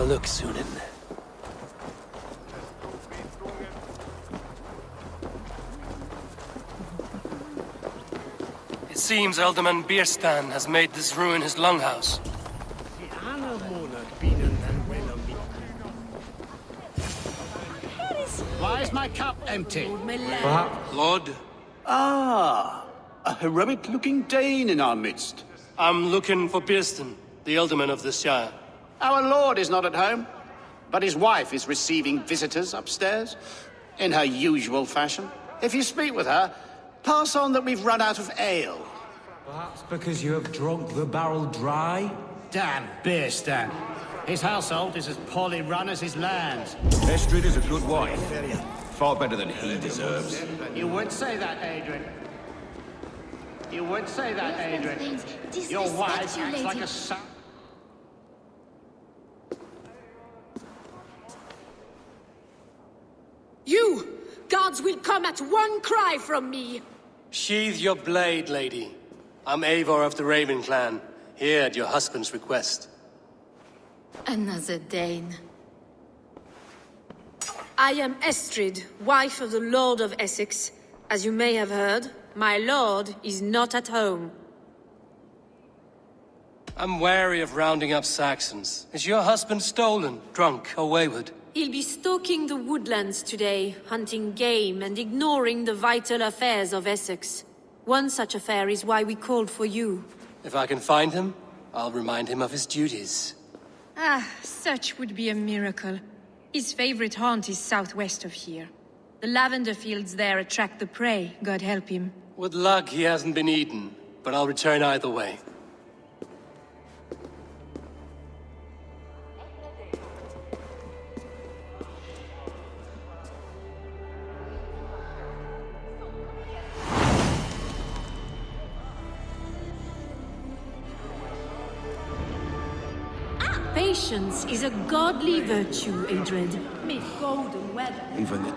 look, Sunan. It seems Alderman Bierstan has made this ruin his longhouse. Why is my cup empty? Lord, Ah, a heroic-looking Dane in our midst. I'm looking for Bierstan, the alderman of this shire. Our lord is not at home, but his wife is receiving visitors upstairs, in her usual fashion. If you speak with her, pass on that we've run out of ale. Perhaps because you have drunk the barrel dry? Damn Bierstan. His household is as poorly run as his lands. Estrid is a good wife. Far better than he deserves. You would say that, Adrian. You would say that, Adrian. Your wife acts like a son. You! Guards will come at one cry from me! Sheathe your blade, lady. I'm Eivor of the Raven clan, here at your husband's request. Another Dane. I am Estrid, wife of the Lord of Essex. As you may have heard, my lord is not at home. I'm wary of rounding up Saxons. Is your husband stolen, drunk, or wayward? He'll be stalking the woodlands today, hunting game and ignoring the vital affairs of Essex. One such affair is why we called for you. If I can find him, I'll remind him of his duties. Ah, such would be a miracle. His favorite haunt is southwest of here. The lavender fields there attract the prey, God help him. With luck, he hasn't been eaten, but I'll return either way. Patience is a godly virtue, Adred. Mid golden weather. Even the...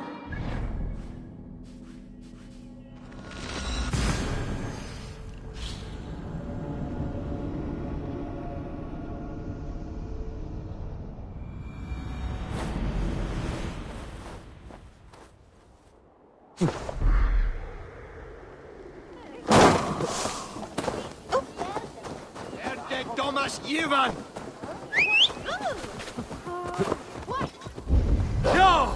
Thomas Ivan! No!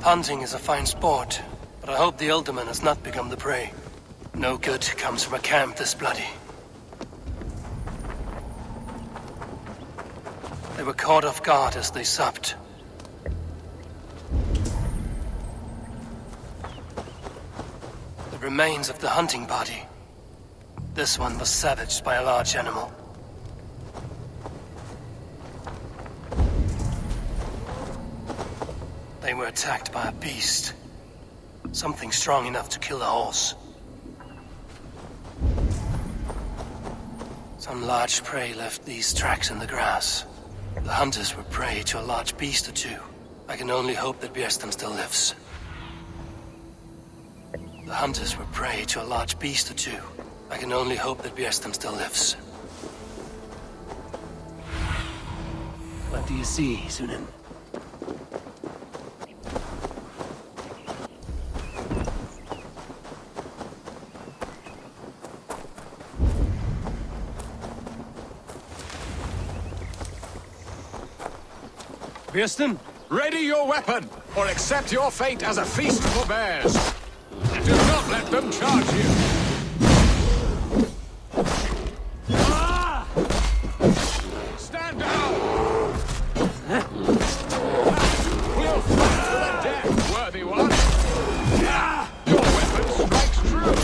Hunting is a fine sport, but I hope the Alderman has not become the prey. No good comes from a camp this bloody. They were caught off guard as they supped. The remains of the hunting party. This one was savaged by a large animal. They were attacked by a beast. Something strong enough to kill a horse. Some large prey left these tracks in the grass. The hunters were prey to a large beast or two. I can only hope that Bierstan still lives. The hunters were prey to a large beast or two. I can only hope that Bierstan still lives. What do you see, Sunan? Bierstan? Ready your weapon, or accept your fate as a feast for bears. Do not let them charge you. Stand down! We'll fight to the death, worthy one. Your weapon strikes true.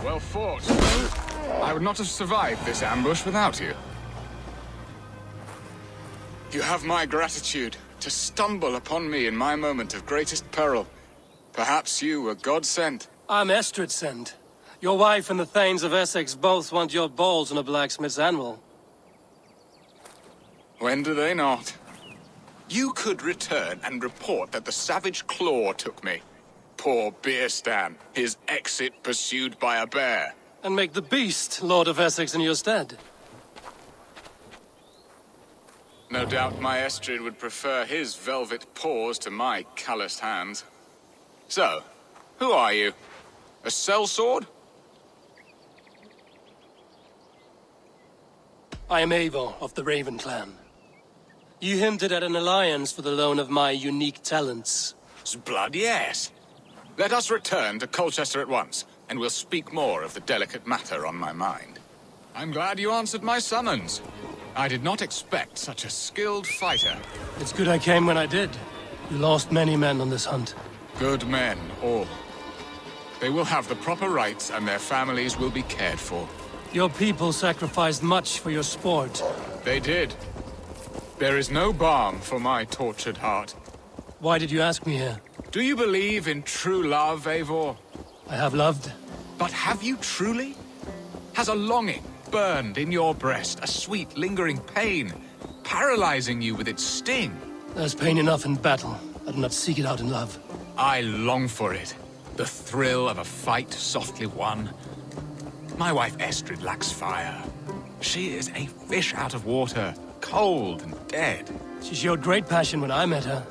Well fought. I would not have survived this ambush without you. You have my gratitude to stumble upon me in my moment of greatest peril. Perhaps you were God sent. I'm Estrid sent. Your wife and the Thanes of Essex both want your balls on a blacksmith's anvil. When do they not? You could return and report that the savage claw took me. Poor Beerstan, his exit pursued by a bear. And make the beast Lord of Essex in your stead. No doubt my Estrid would prefer his velvet paws to my calloused hands. So, who are you? A sellsword? I am Eivor of the Raven clan. You hinted at an alliance for the loan of my unique talents. Blood, yes. Let us return to Colchester at once, and we'll speak more of the delicate matter on my mind. I'm glad you answered my summons. I did not expect such a skilled fighter. It's good I came when I did. You lost many men on this hunt. Good men, all. They will have the proper rights, and their families will be cared for. Your people sacrificed much for your sport. They did. There is no balm for my tortured heart. Why did you ask me here? Do you believe in true love, Eivor? I have loved. But have you truly? Has a longing burned in your breast, a sweet, lingering pain, paralyzing you with its sting? There's pain enough in battle. I do not seek it out in love. I long for it. The thrill of a fight softly won. My wife Estrid lacks fire. She is a fish out of water, cold and dead. She showed great passion when I met her,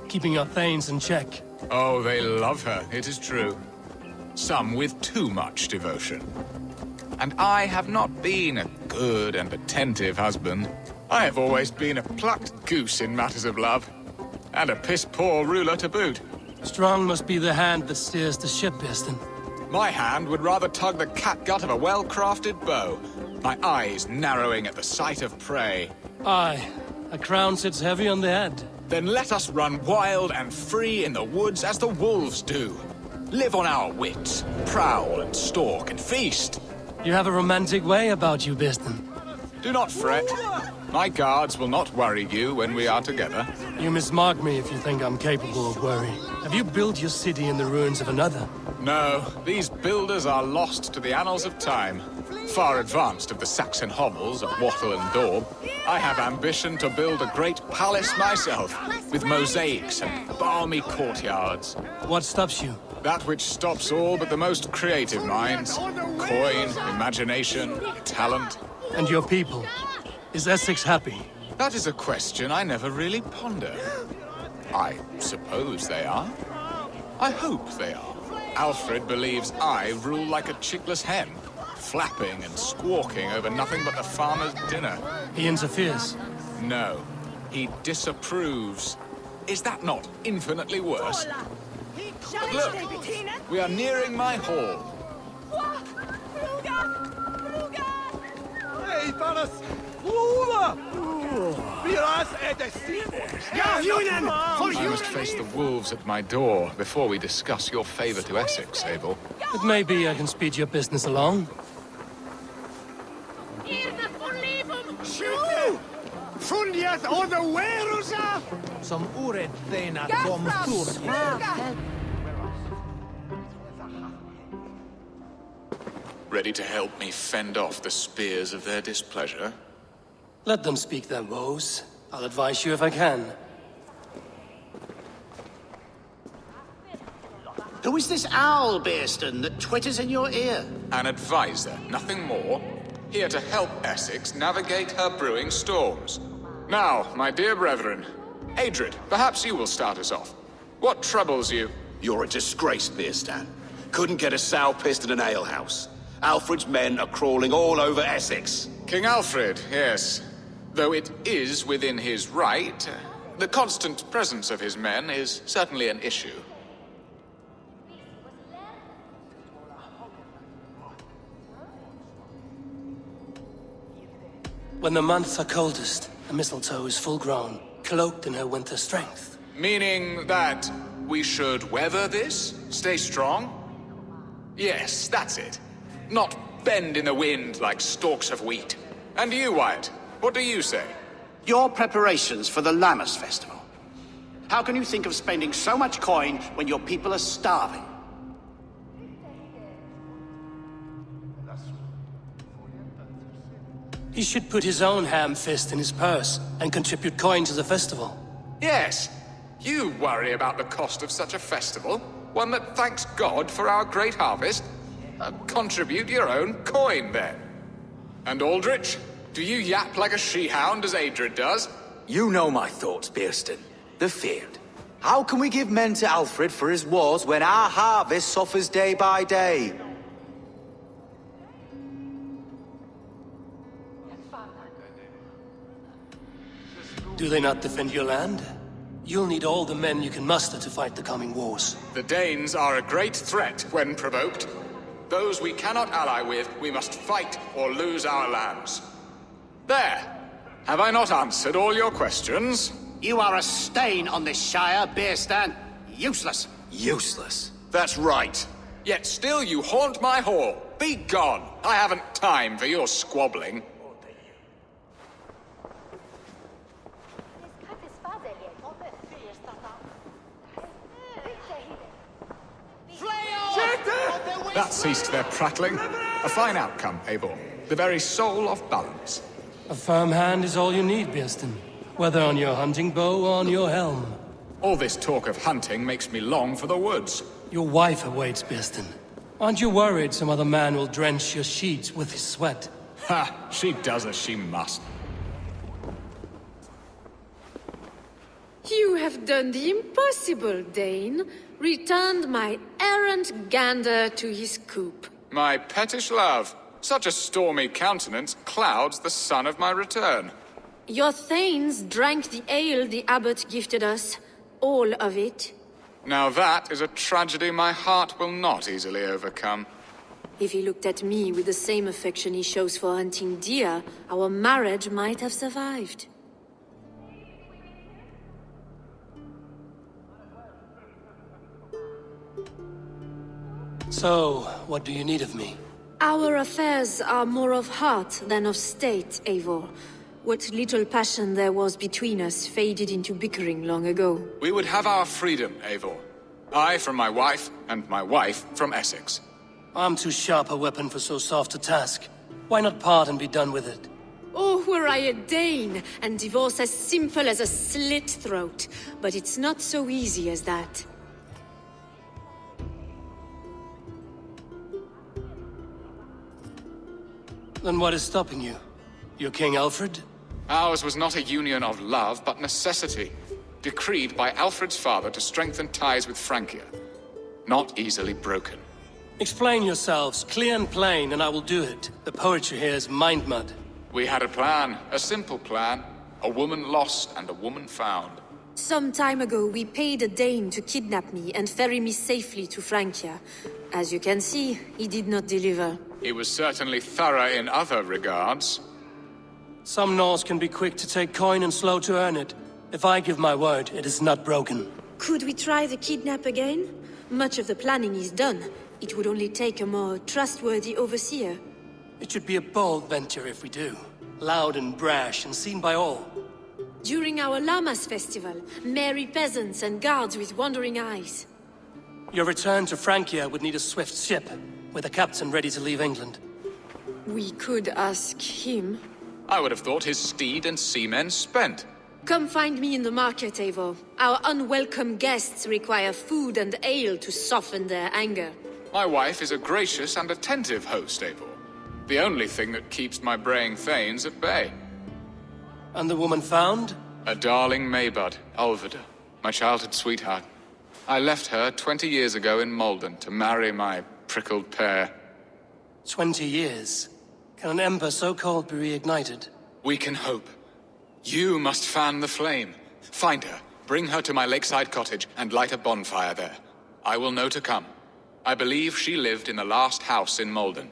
keeping our Thanes in check. Oh, they love her, it is true. Some with too much devotion. And I have not been a good and attentive husband. I have always been a plucked goose in matters of love. And a piss-poor ruler to boot. Strong must be the hand that steers the ship, Beerstan. My hand would rather tug the catgut of a well-crafted bow, my eyes narrowing at the sight of prey. Aye, a crown sits heavy on the head. Then let us run wild and free in the woods as the wolves do. Live on our wits, prowl and stalk and feast. You have a romantic way about you, Beerstan. Do not fret. My guards will not worry you when we are together. You mismark me if you think I'm capable of worry. Have you built your city in the ruins of another? No, these builders are lost to the annals of time. Far advanced of the Saxon hovels of Wattle and Daub, I have ambition to build a great palace myself, with mosaics and balmy courtyards. What stops you? That which stops all but the most creative minds. Coin, imagination, talent. And your people? Is Essex happy? That is a question I never really ponder. I suppose they are. I hope they are. Alfred believes I rule like a chickless hen, flapping and squawking over nothing but the farmer's dinner. He interferes. No, he disapproves. Is that not infinitely worse? But look, we are nearing my hall. I must face the wolves at my door before we discuss your favor to Essex, Abel. It may be I can speed your business along. Som orätt thena kom Ready to help me fend off the spears of their displeasure? Let them speak their woes. I'll advise you if I can. Who is this owl, Beerstan, that twitters in your ear? An advisor, nothing more. Here to help Essex navigate her brewing storms. Now, my dear brethren, Adrid, perhaps you will start us off. What troubles you? You're a disgrace, Beerstan. Couldn't get a sow pissed in an alehouse. Alfred's men are crawling all over Essex. King Alfred, yes. Though it is within his right, the constant presence of his men is certainly an issue. When the months are coldest, the mistletoe is full grown, cloaked in her winter strength. Meaning that we should weather this? Stay strong? Yes, that's it. Not bend in the wind like stalks of wheat. And you, Wyatt, what do you say? Your preparations for the Lammas festival. How can you think of spending so much coin when your people are starving? He should put his own ham fist in his purse and contribute coin to the festival. Yes. You worry about the cost of such a festival? One that thanks God for our great harvest? Contribute your own coin, then. And Aldrich, do you yap like a she-hound as Adred does? You know my thoughts, Bearston. The field. How can we give men to Alfred for his wars when our harvest suffers day by day? Do they not defend your land? You'll need all the men you can muster to fight the coming wars. The Danes are a great threat when provoked. Those we cannot ally with, we must fight or lose our lands. There! Have I not answered all your questions? You are a stain on this Shire, Bearstan. Useless. Useless. That's right. Yet still you haunt my hall. Be gone! I haven't time for your squabbling. That ceased their prattling. A fine outcome, Eivor. The very soul of balance. A firm hand is all you need, Bearston. Whether on your hunting bow or on your helm. All this talk of hunting makes me long for the woods. Your wife awaits, Bearston. Aren't you worried some other man will drench your sheets with his sweat? Ha! She does as she must. You have done the impossible, Dane. Returned my errant gander to his coop. My pettish love. Such a stormy countenance clouds the sun of my return. Your thanes drank the ale the abbot gifted us. All of it. Now that is a tragedy my heart will not easily overcome. If he looked at me with the same affection he shows for hunting deer, our marriage might have survived. So, what do you need of me? Our affairs are more of heart than of state, Eivor. What little passion there was between us faded into bickering long ago. We would have our freedom, Eivor. I from my wife, and my wife from Essex. I'm too sharp a weapon for so soft a task. Why not part and be done with it? Oh, were I a Dane, and divorce as simple as a slit throat. But it's not so easy as that. Then what is stopping you? Your King Alfred? Ours was not a union of love, but necessity. Decreed by Alfred's father to strengthen ties with Francia. Not easily broken. Explain yourselves, clear and plain, and I will do it. The poetry here is mind mud. We had a plan, a simple plan. A woman lost and a woman found. Some time ago, we paid a Dane to kidnap me and ferry me safely to Francia. As you can see, he did not deliver. He was certainly thorough in other regards. Some Norse can be quick to take coin and slow to earn it. If I give my word, it is not broken. Could we try the kidnap again? Much of the planning is done. It would only take a more trustworthy overseer. It should be a bold venture if we do. Loud and brash and seen by all. During our Llamas festival, merry peasants and guards with wandering eyes. Your return to Francia would need a swift ship, with a captain ready to leave England. We could ask him. I would have thought his steed and seamen spent. Come find me in the market, Eivor. Our unwelcome guests require food and ale to soften their anger. My wife is a gracious and attentive host, Eivor. The only thing that keeps my braying thanes at bay. And the woman found? A darling Maybud, Alvida, my childhood sweetheart. I left her 20 years ago in Malden to marry my prickled pear. 20 years? Can an ember so cold be reignited? We can hope. You must fan the flame. Find her, bring her to my lakeside cottage, and light a bonfire there. I will know to come. I believe she lived in the last house in Malden.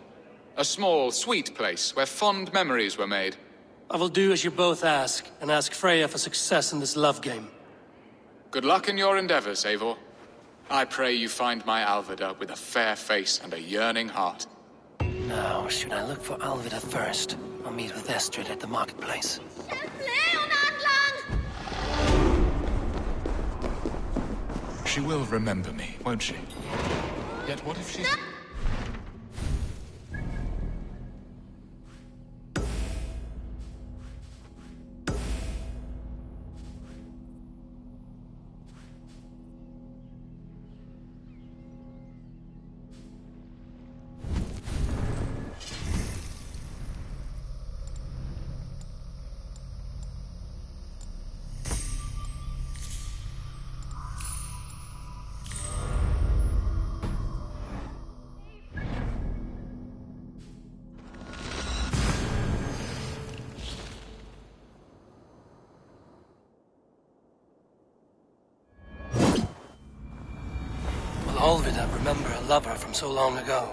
A small, sweet place where fond memories were made. I will do as you both ask, and ask Freya for success in this love game. Good luck in your endeavors, Eivor. I pray you find my Alvida with a fair face and a yearning heart. Now, should I look for Alvida first, or meet with Estrid at the marketplace? She will remember me, won't she? Yet what if she's... Olvida remember a lover from so long ago?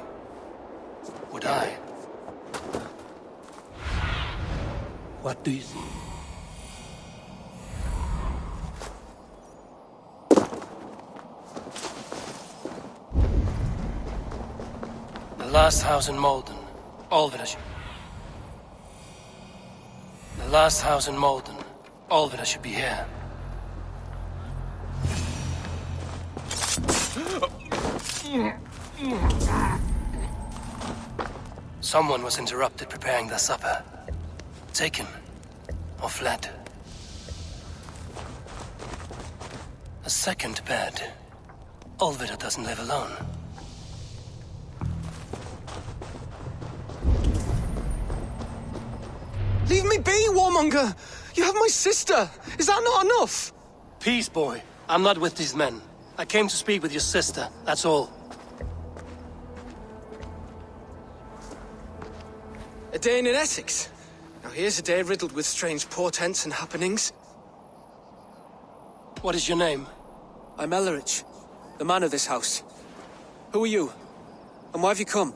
Would I? What do you see? The last house in Malden. Olvida should... The last house in Malden. Olvida should be here. Someone was interrupted preparing their supper. Taken. Or fled. A second bed. Olvida doesn't live alone. Leave me be, warmonger! You have my sister! Is that not enough? Peace, boy. I'm not with these men. I came to speak with your sister, that's all. A day in Essex. Now here's a day riddled with strange portents and happenings. What is your name? I'm Ellerich, the man of this house. Who are you? And why have you come?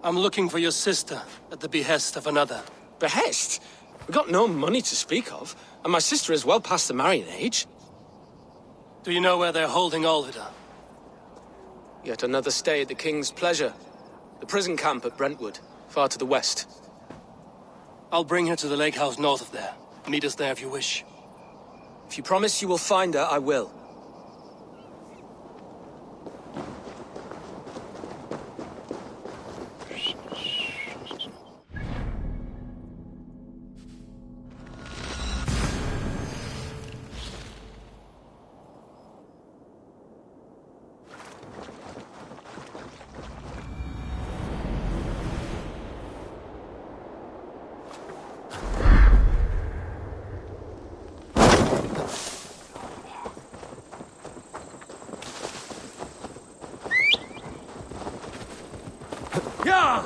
I'm looking for your sister at the behest of another. Behest? We've got no money to speak of, and my sister is well past the marrying age. Do you know where they're holding Olvida? Yet another stay at the King's pleasure. The prison camp at Brentwood, far to the west. I'll bring her to the lake house north of there. Meet us there if you wish. If you promise you will find her, I will. Yeah!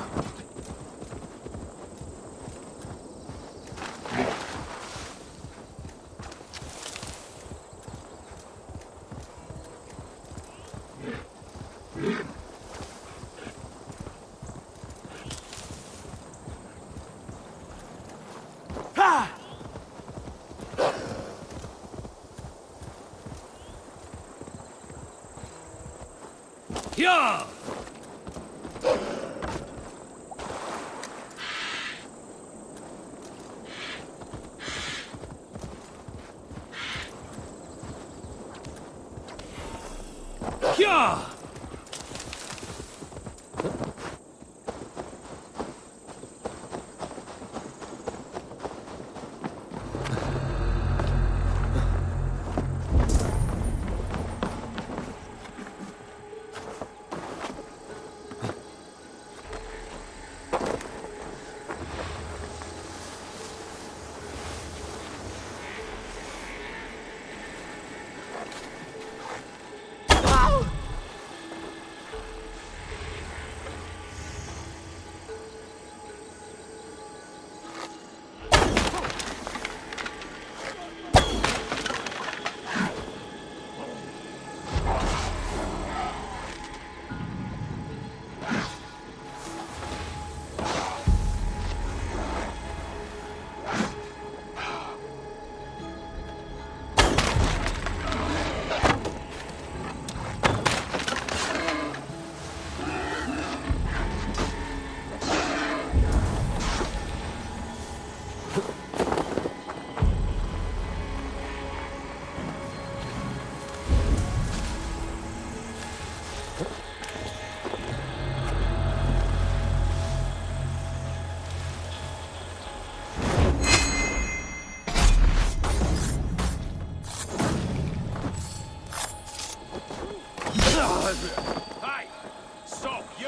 Yeah! Yeah! Hey! Stop, you!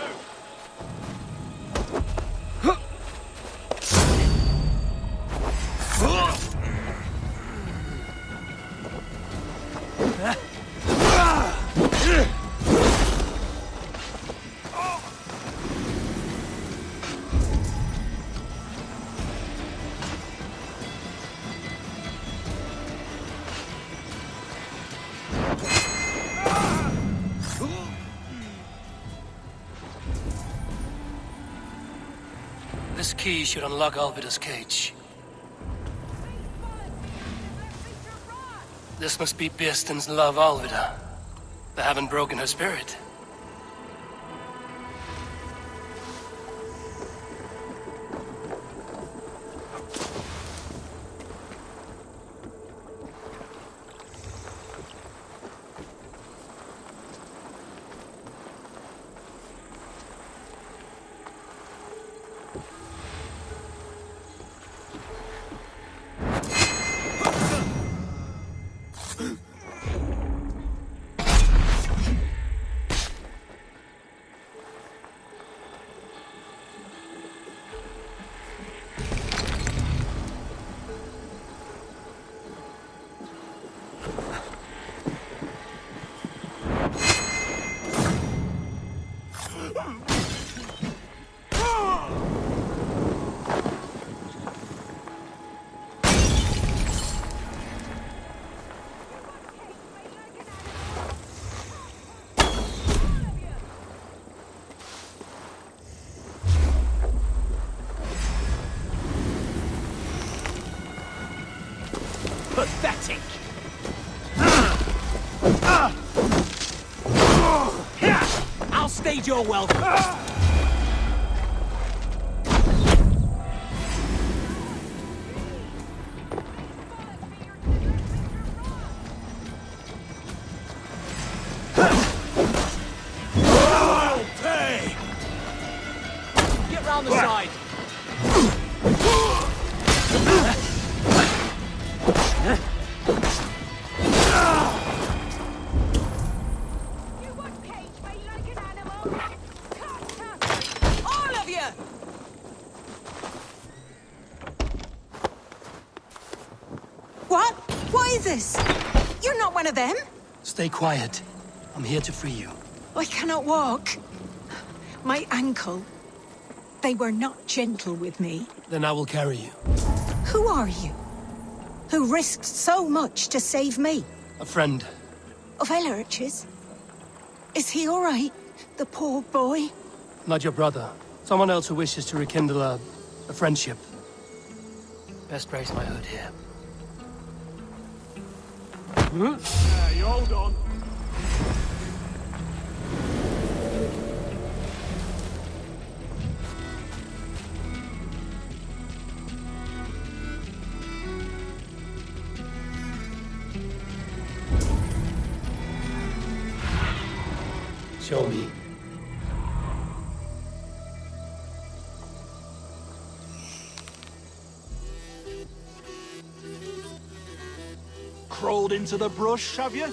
key should unlock Alvida's cage. This must be Beerston's love Alvida. They haven't broken her spirit. Pathetic! I'll stage your welcome. I'll pay! Get round the side! What? What is this? You're not one of them? Stay quiet. I'm here to free you. I cannot walk. My ankle. They were not gentle with me. Then I will carry you. Who are you? Who risked so much to save me? A friend. Of Ellerch's? Is he all right? The poor boy? Not your brother. Someone else who wishes to rekindle a friendship. Best brace my hood here. You hold on. Show me. Crawled into the brush, have you?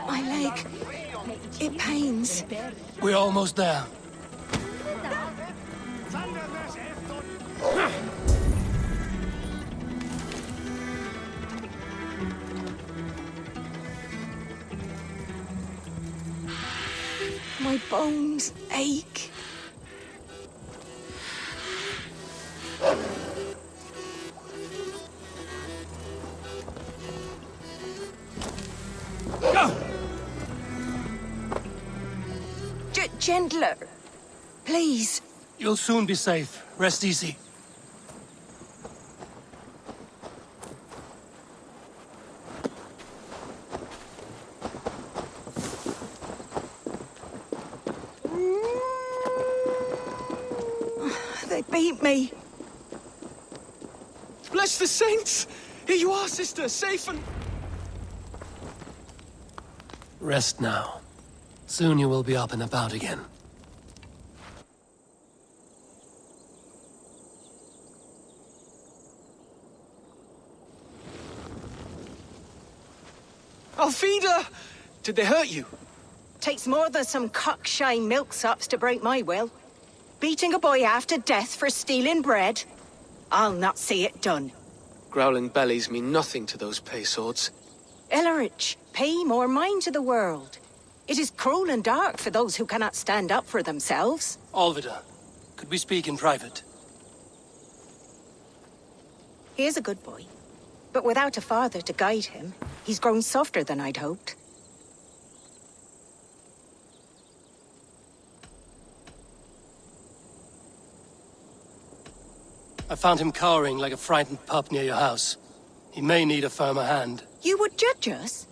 My leg. It pains. We're almost there. My bones ache. Gentler. Please. You'll soon be safe. Rest easy. They beat me. Bless the saints! Here you are, sister, safe and... Rest now. Soon you will be up and about again. Alfida! Did they hurt you? Takes more than some cockshy milksops to break my will. Beating a boy half to death for stealing bread? I'll not see it done. Growling bellies mean nothing to those pay swords. Ellerich, pay more mind to the world. It is cruel and dark for those who cannot stand up for themselves. Olvida, could we speak in private? He is a good boy. But without a father to guide him, he's grown softer than I'd hoped. I found him cowering like a frightened pup near your house. He may need a firmer hand. You would judge us?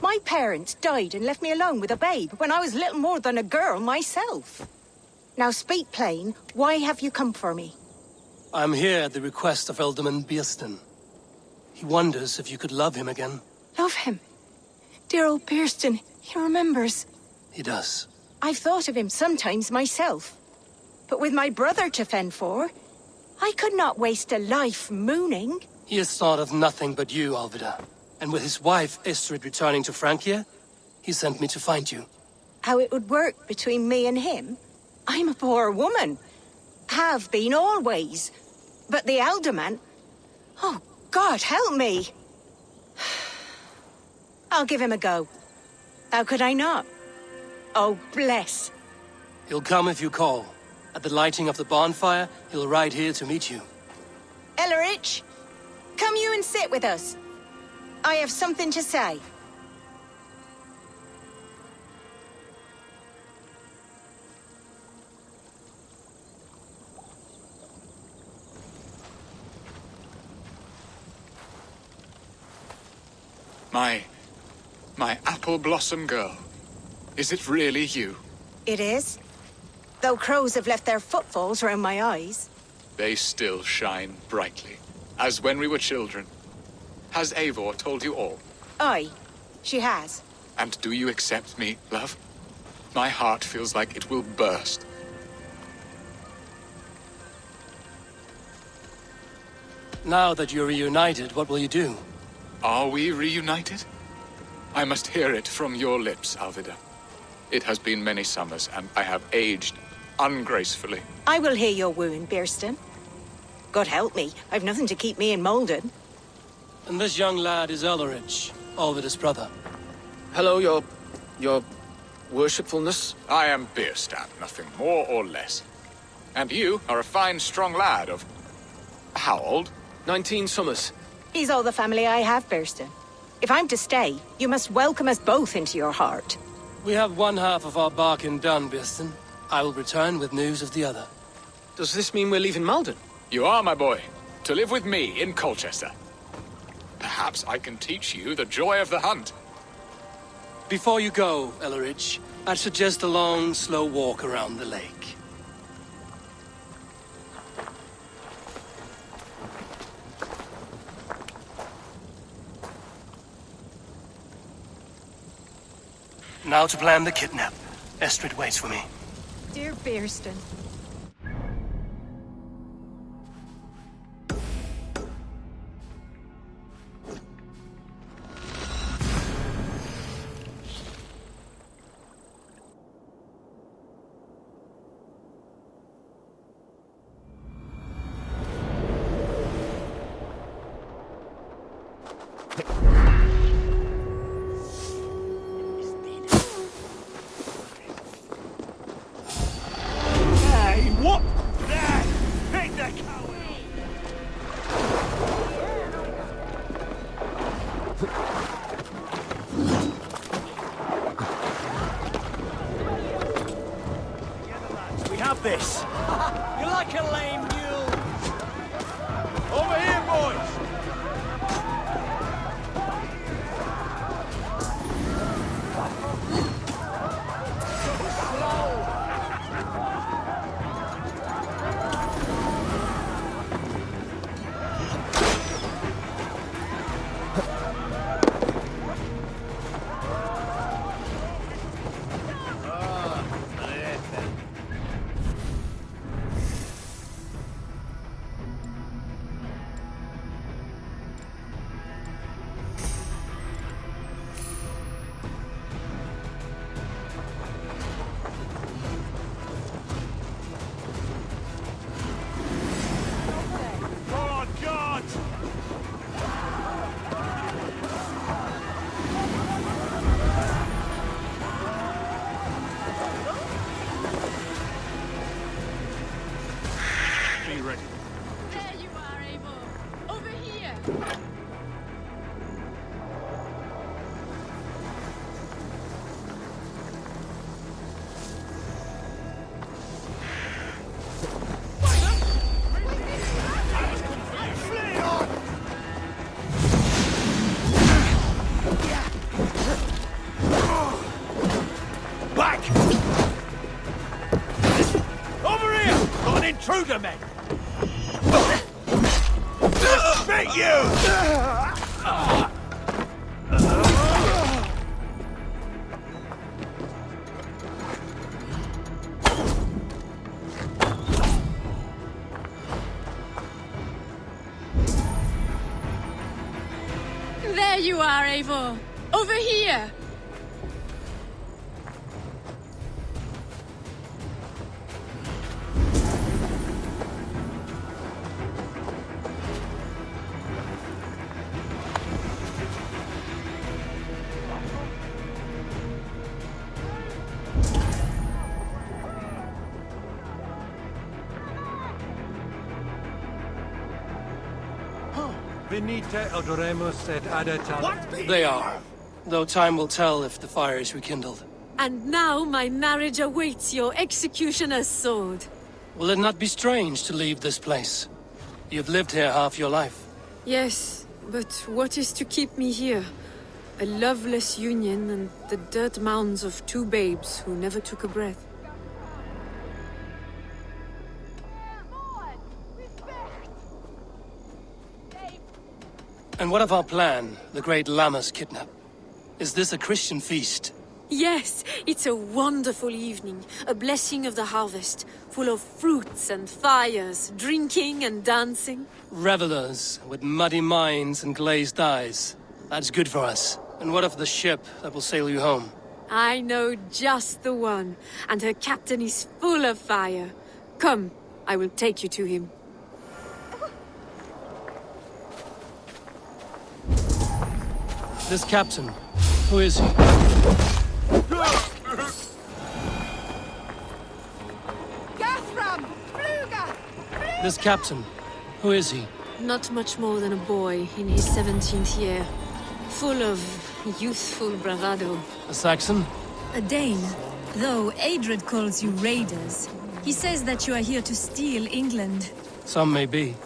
My parents died and left me alone with a babe when I was little more than a girl myself. Now speak plain, why have you come for me? I'm here at the request of Alderman Biersten. He wonders if you could love him again. Love him? Dear old Biersten, he remembers. He does. I've thought of him sometimes myself. But with my brother to fend for, I could not waste a life mooning. He has thought of nothing but you, Alvida. And with his wife, Estrid, returning to Francia, he sent me to find you. How it would work between me and him? I'm a poor woman. Have been always. But the alderman... Oh, God, help me! I'll give him a go. How could I not? Oh, bless. He'll come if you call. At the lighting of the bonfire, he'll ride here to meet you. Ellerich, come you and sit with us. I have something to say. My apple blossom girl. Is it really you? It is. Though crows have left their footfalls round my eyes. They still shine brightly, as when we were children. Has Eivor told you all? Aye, she has. And do you accept me, love? My heart feels like it will burst. Now that you're reunited, what will you do? Are we reunited? I must hear it from your lips, Alvida. It has been many summers, and I have aged ungracefully. I will hear your wound, Biersten. God help me, I've nothing to keep me in Malden. And this young lad is Ellerich, Alvida's brother. Hello, your worshipfulness. I am Bierstadt, nothing more or less. And you are a fine, strong lad of... how old? 19 summers. He's all the family I have, Biersten. If I'm to stay, you must welcome us both into your heart. We have one half of our bargain done, Biersten. I will return with news of the other. Does this mean we're leaving Malden? You are, my boy. To live with me in Colchester. Perhaps I can teach you the joy of the hunt. Before you go, Ellerich, I'd suggest a long, slow walk around the lake. Now to plan the kidnap. Estrid waits for me. Dear Biersten. This. You're like a lame mule. Over here, boys. Back! Over here! Got an intruder, men! Spit you! There you are, Eivor. Over here. Venite odoremus et adetat. They are. Though time will tell if the fire is rekindled. And now my marriage awaits your executioner's sword. Will it not be strange to leave this place? You've lived here half your life. Yes, but what is to keep me here? A loveless union and the dirt mounds of two babes who never took a breath. And what of our plan, the great Lammas kidnap? Is this a Christian feast? Yes, it's a wonderful evening, a blessing of the harvest, full of fruits and fires, drinking and dancing. Revelers with muddy minds and glazed eyes. That's good for us. And what of the ship that will sail you home? I know just the one, and her captain is full of fire. Come, I will take you to him. This captain, who is he? This captain, who is he? Not much more than a boy in his 17th year, full of youthful bravado. A Saxon? A Dane. Though Adred calls you raiders, he says that you are here to steal England. Some may be.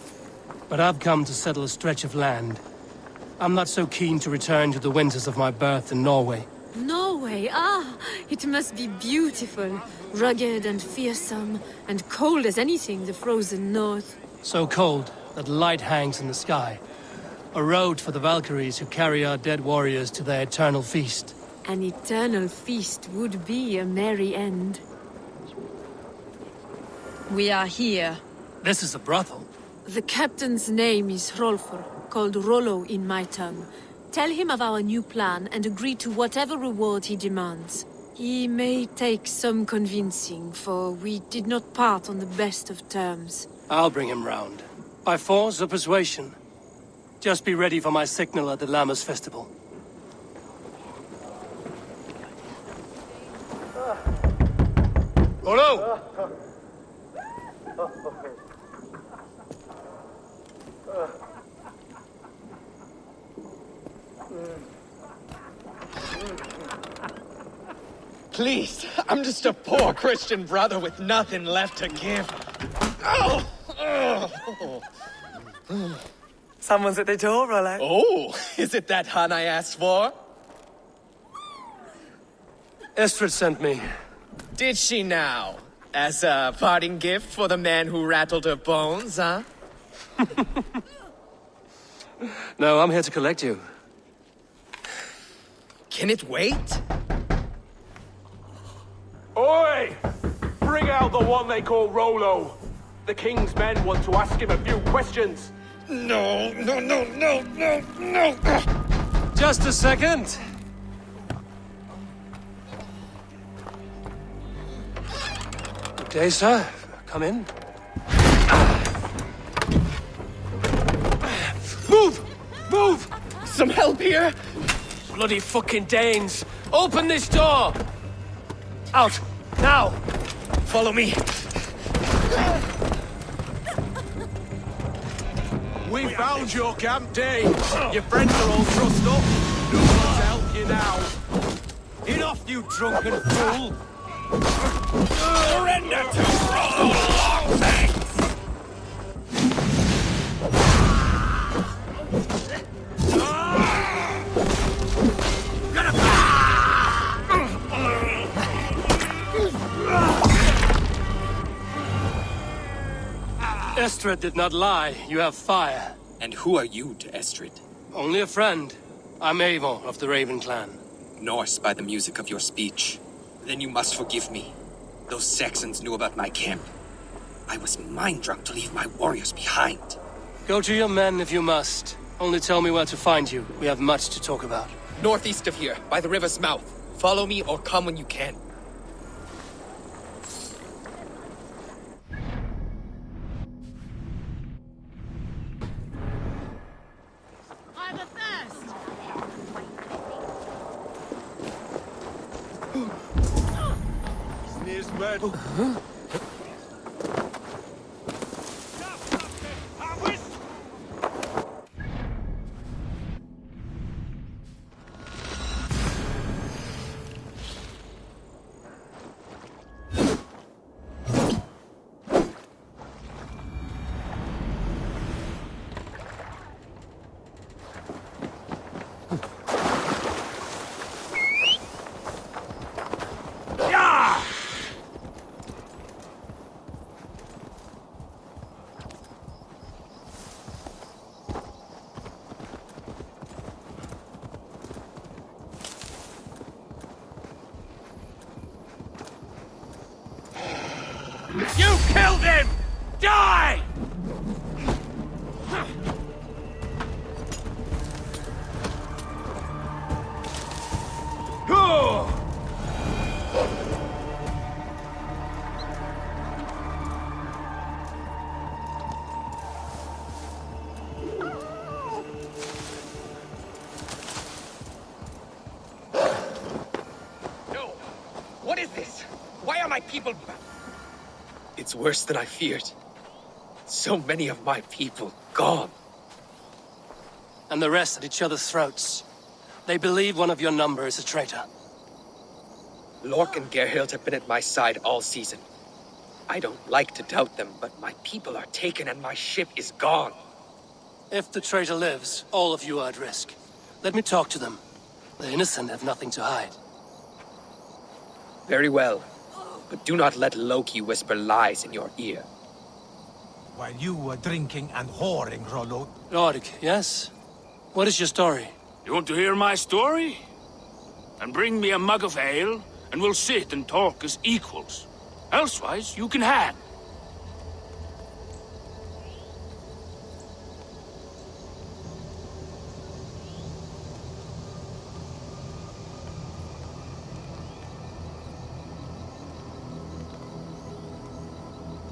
But I've come to settle a stretch of land. I'm not so keen to return to the winters of my birth in Norway. Norway, it must be beautiful. Rugged and fearsome, and cold as anything the frozen north. So cold that light hangs in the sky. A road for the Valkyries who carry our dead warriors to their eternal feast. An eternal feast would be a merry end. We are here. This is a brothel. The captain's name is Hrolfr, called Rollo in my tongue. Tell him of our new plan and agree to whatever reward he demands. He may take some convincing, for we did not part on the best of terms. I'll bring him round. By force or persuasion. Just be ready for my signal at the Lammas festival. Rollo! Please, I'm just a poor Christian brother with nothing left to give. Someone's at the door, Rollo. Oh, is it that hun I asked for? Estrid sent me. Did she now? As a parting gift for the man who rattled her bones, huh? No, I'm here to collect you. Can it wait? Oi! Bring out the one they call Rollo. The king's men want to ask him a few questions. No. Just a second. Good day, sir. Come in. Move! Some help here? Bloody fucking Danes! Open this door! Out! Now! Follow me. We found your camp, Dave. Your friends are all trussed up. No one to help you now. Enough, you drunken fool! Surrender to Rollo Longfangs! Estrid did not lie. You have fire. And who are you to Estrid? Only a friend. I'm Avon of the Raven clan. Norse by the music of your speech. Then you must forgive me. Those Saxons knew about my camp. I was mind-drunk to leave my warriors behind. Go to your men if you must. Only tell me where to find you. We have much to talk about. Northeast of here, by the river's mouth. Follow me or come when you can. I'm athirst! Sneers bad. You killed him! Die! No! What is this? Why are my people... It's worse than I feared. So many of my people gone. And the rest at each other's throats. They believe one of your number is a traitor. Lork and Gerhild have been at my side all season. I don't like to doubt them, but my people are taken and my ship is gone. If the traitor lives, all of you are at risk. Let me talk to them. The innocent have nothing to hide. Very well. But do not let Loki whisper lies in your ear. While you were drinking and whoring, Rollo. Rorik, yes? What is your story? You want to hear my story? And bring me a mug of ale, and we'll sit and talk as equals. Elsewise, you can hang.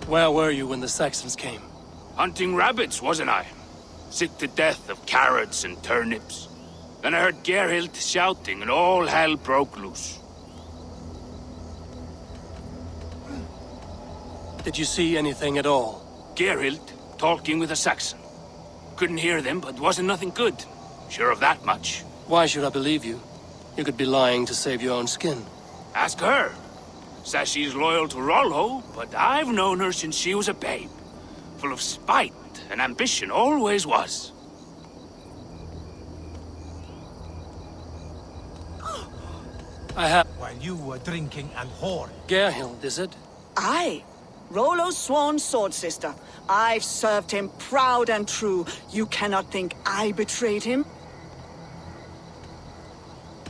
Where were you when the Saxons came? Hunting rabbits, wasn't I? Sick to death of carrots and turnips. Then I heard Gerhild shouting and all hell broke loose. Did you see anything at all? Gerhild talking with a Saxon. Couldn't hear them, but wasn't nothing good. Sure of that much. Why should I believe you? You could be lying to save your own skin. Ask her. Says she's loyal to Rollo, but I've known her since she was a babe. Full of spite and ambition, always was. I have... While you were drinking and whoring. Gerhild, is it? Aye. Rollo's sworn sword sister. I've served him proud and true. You cannot think I betrayed him?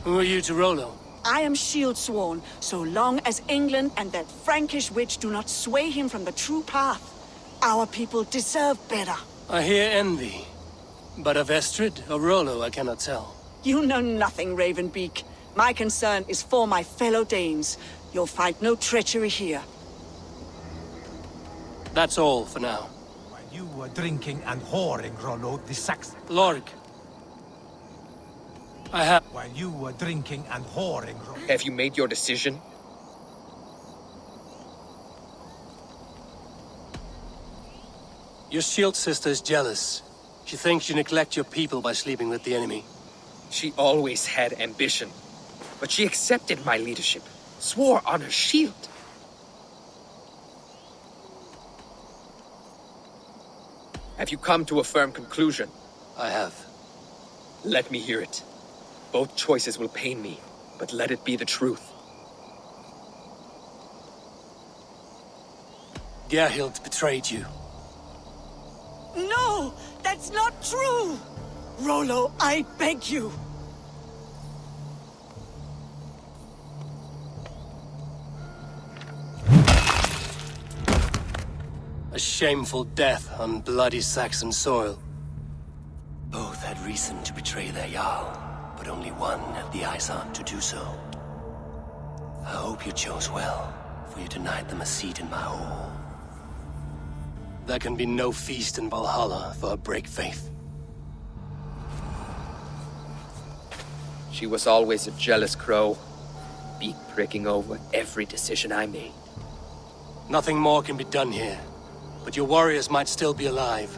Who are you to Rollo? I am shield sworn, so long as England and that Frankish witch do not sway him from the true path. Our people deserve better. I hear envy. But of Estrid or Rollo, I cannot tell. You know nothing, Ravenbeak. My concern is for my fellow Danes. You'll find no treachery here. That's all for now. While you were drinking and whoring, Rollo the Saxon. Lorik. I have... While you were drinking and whoring, Rollo... Have you made your decision? Your shield sister is jealous. She thinks you neglect your people by sleeping with the enemy. She always had ambition, but she accepted my leadership, swore on her shield. Have you come to a firm conclusion? I have. Let me hear it. Both choices will pain me, but let it be the truth. Gerhild betrayed you. No! That's not true! Rollo, I beg you! A shameful death on bloody Saxon soil. Both had reason to betray their Jarl, but only one had the eyesight to do so. I hope you chose well, for you denied them a seat in my hall. There can be no feast in Valhalla for a break faith. She was always a jealous crow, beak pricking over every decision I made. Nothing more can be done here, but your warriors might still be alive,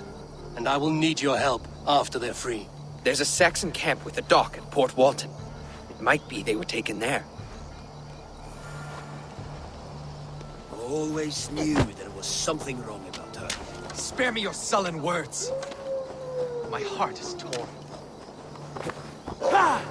and I will need your help after they're free. There's a Saxon camp with a dock at Port Walton. It might be they were taken there. Always knew there was something wrong about her. Spare me your sullen words. My heart is torn. Ah!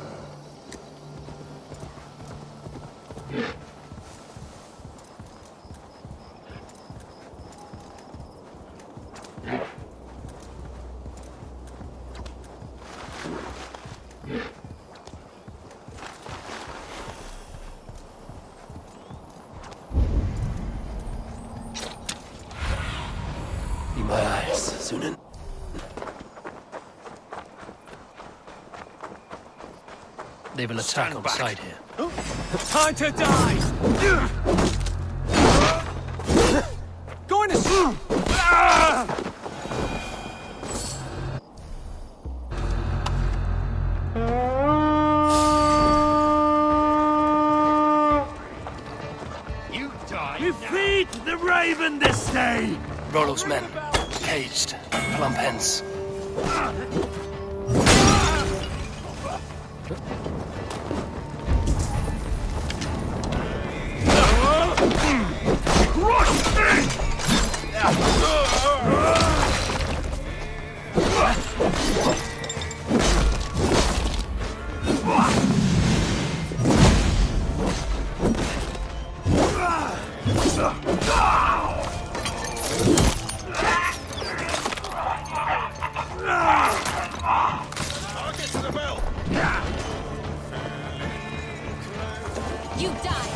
Be my eyes, Sunan. They will attack on sight here. Time to die! Going to shoot! You die. Defeat the Raven this day! Rollo's men, caged, plump hence. You die!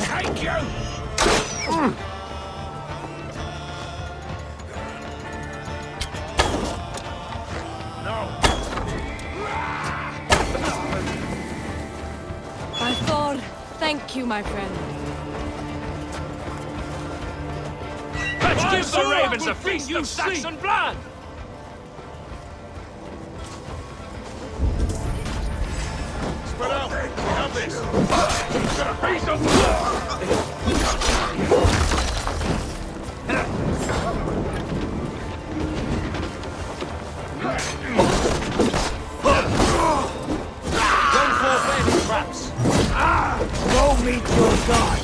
Take you! By Thor, thank you, my friend. Let's give the Ravens a feast of Saxon blood! Spread out! We have this! It's a feast of Don't fall into traps! Go meet your god!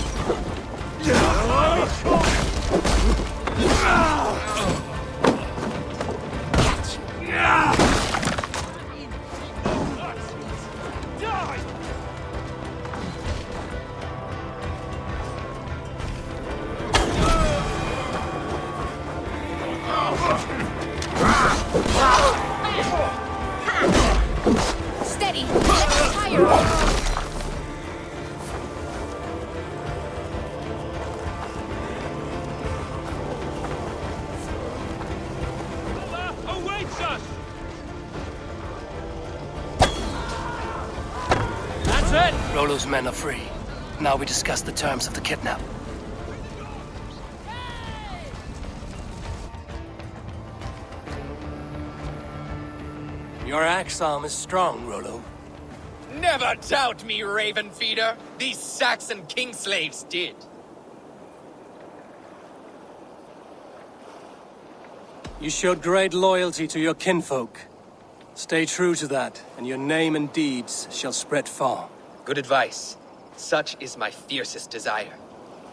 Steady! Let's tire! awaits us! That's it! Rollo's men are free. Now we discuss the terms of the kidnap. Your axe arm is strong, Rollo. Never doubt me, raven feeder. These Saxon king slaves did. You showed great loyalty to your kinfolk. Stay true to that, and your name and deeds shall spread far. Good advice. Such is my fiercest desire.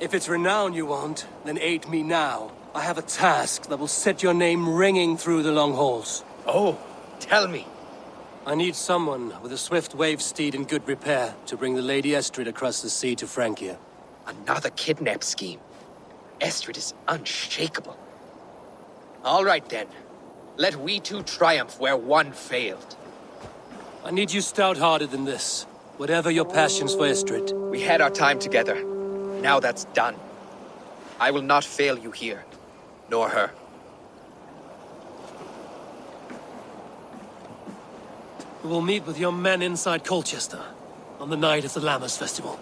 If it's renown you want, then aid me now. I have a task that will set your name ringing through the long halls. Oh, tell me. I need someone with a swift wave steed in good repair to bring the Lady Estrid across the sea to Francia. Another kidnap scheme. Estrid is unshakable. All right then. Let we two triumph where one failed. I need you stout-hearted in this, whatever your passions for Estrid. We had our time together. Now that's done. I will not fail you here, nor her. We will meet with your men inside Colchester on the night of the Lammas Festival.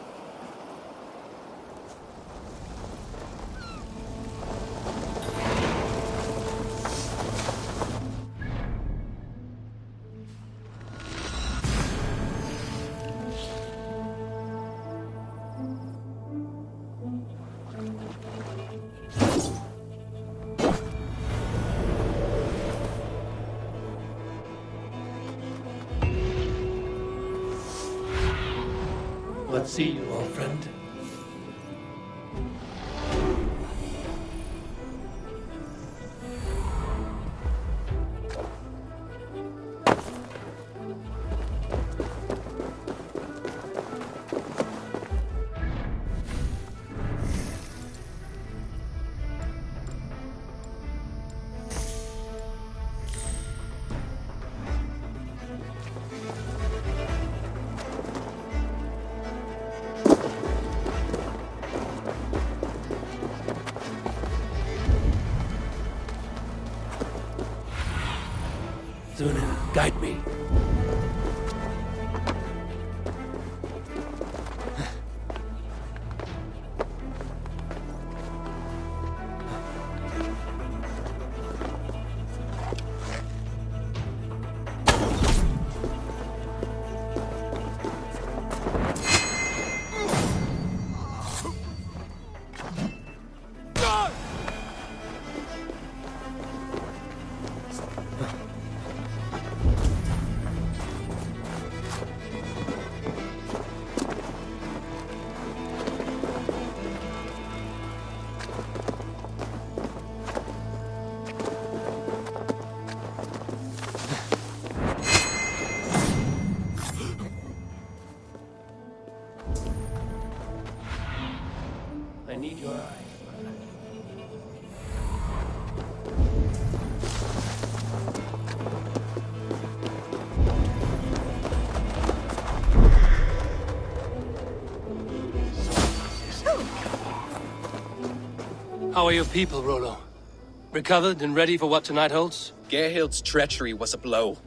Let's see you, old friend. Sunan, guide me. I need your eyes. How are your people, Rollo? Recovered and ready for what tonight holds? Gerhild's treachery was a blow.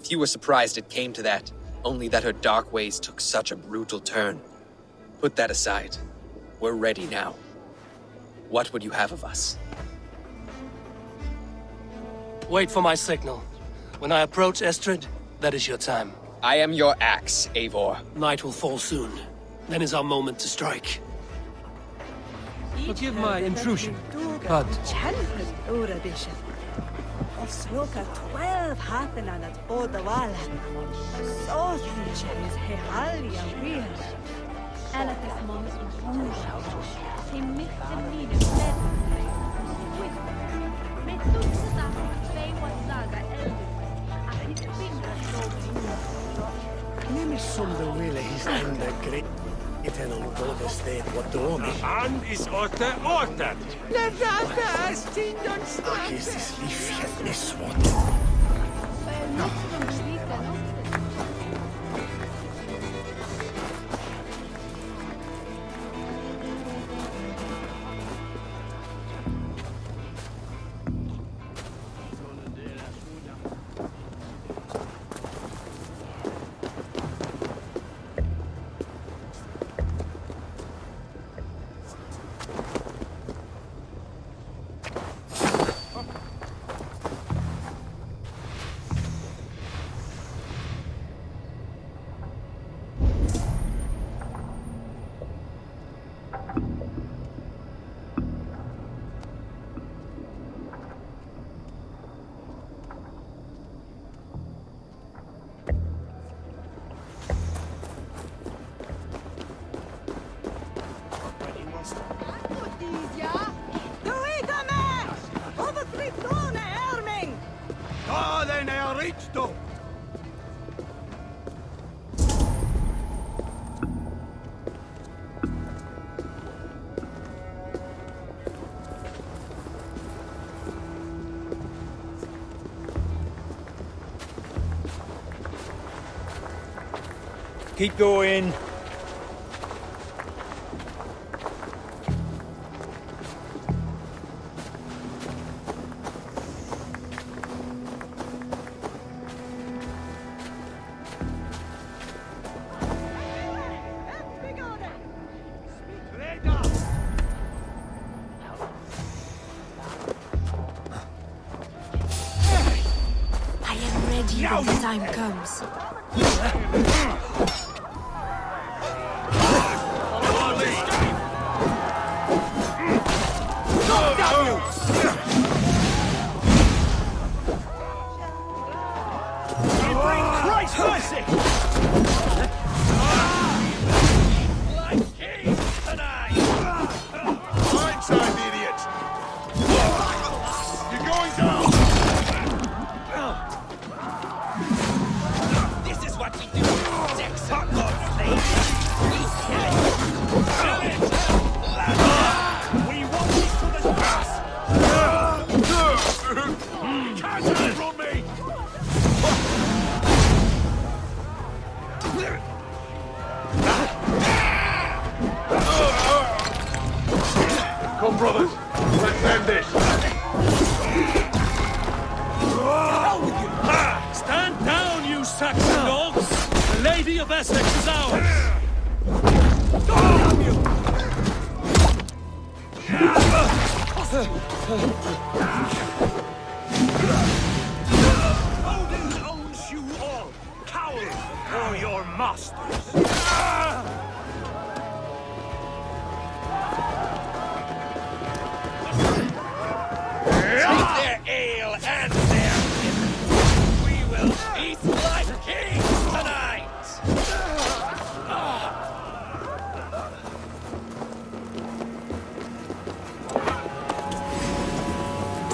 Few were surprised it came to that, only that her dark ways took such a brutal turn. Put that aside. We're ready now. What would you have of us? Wait for my signal. When I approach Estrid, that is your time. I am your axe, Eivor. Night will fall soon. Then is our moment to strike. Forgive my intrusion, but... Sloka 12 hatten at båda valen. Så känns hehalia real. Eller det många som bor till mitten blir det fler. Med tusen två dagar äldre. Att det finns något. Nimis som de ville hisnande grej. Iten on kodesteet vodomi. And is åter åter. Levata stingon strax. Akistis liefjet nisvot. reached them! Keep going. I am ready when the time comes. Christ mercy! Like kings tonight! Blindside, idiot! You're going down! This is what we do! Jackson Godslave! We kill it! Kill it! We want it to the grass! You can't hide from me! Come, brothers. Let's end this. Stand down, you Saxon dogs! The Lady of Essex is ours! Damn you! Odin owns you all! Coward or your masters! Take their ale and their liquor! We will feast like kings tonight!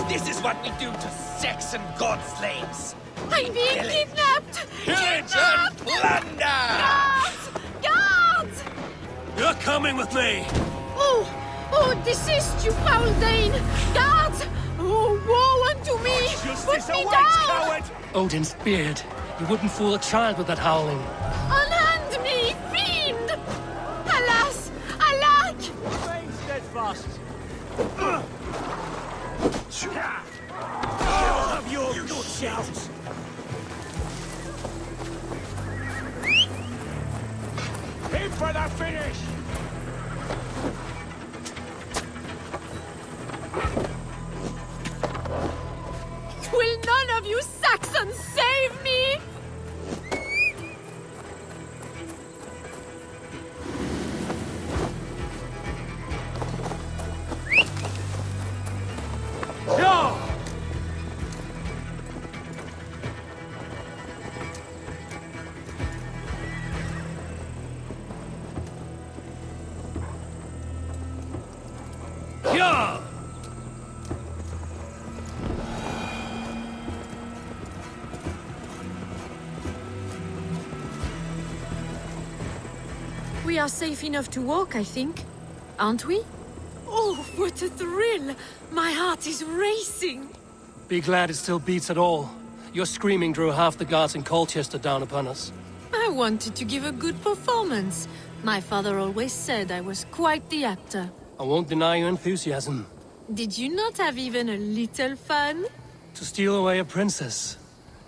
This is what we do to Saxon god-slaves! I'm being kidnapped! Pillage and plunder! Guards! Guards! You're coming with me! Oh! Oh, desist, you foul Dane! Guards! Oh, woe unto me! Put me down! Odin's beard. You wouldn't fool a child with that howling. Unhand me, fiend! Alas! Alack! Remain steadfast! Have your good shouts! Aim for the finish! Will none of you Saxons save me? No! Yeah! We are safe enough to walk, I think. Aren't we? Oh, what a thrill! My heart is racing! Be glad it still beats at all. Your screaming drew half the guards in Colchester down upon us. I wanted to give a good performance. My father always said I was quite the actor. I won't deny your enthusiasm. Did you not have even a little fun? To steal away a princess,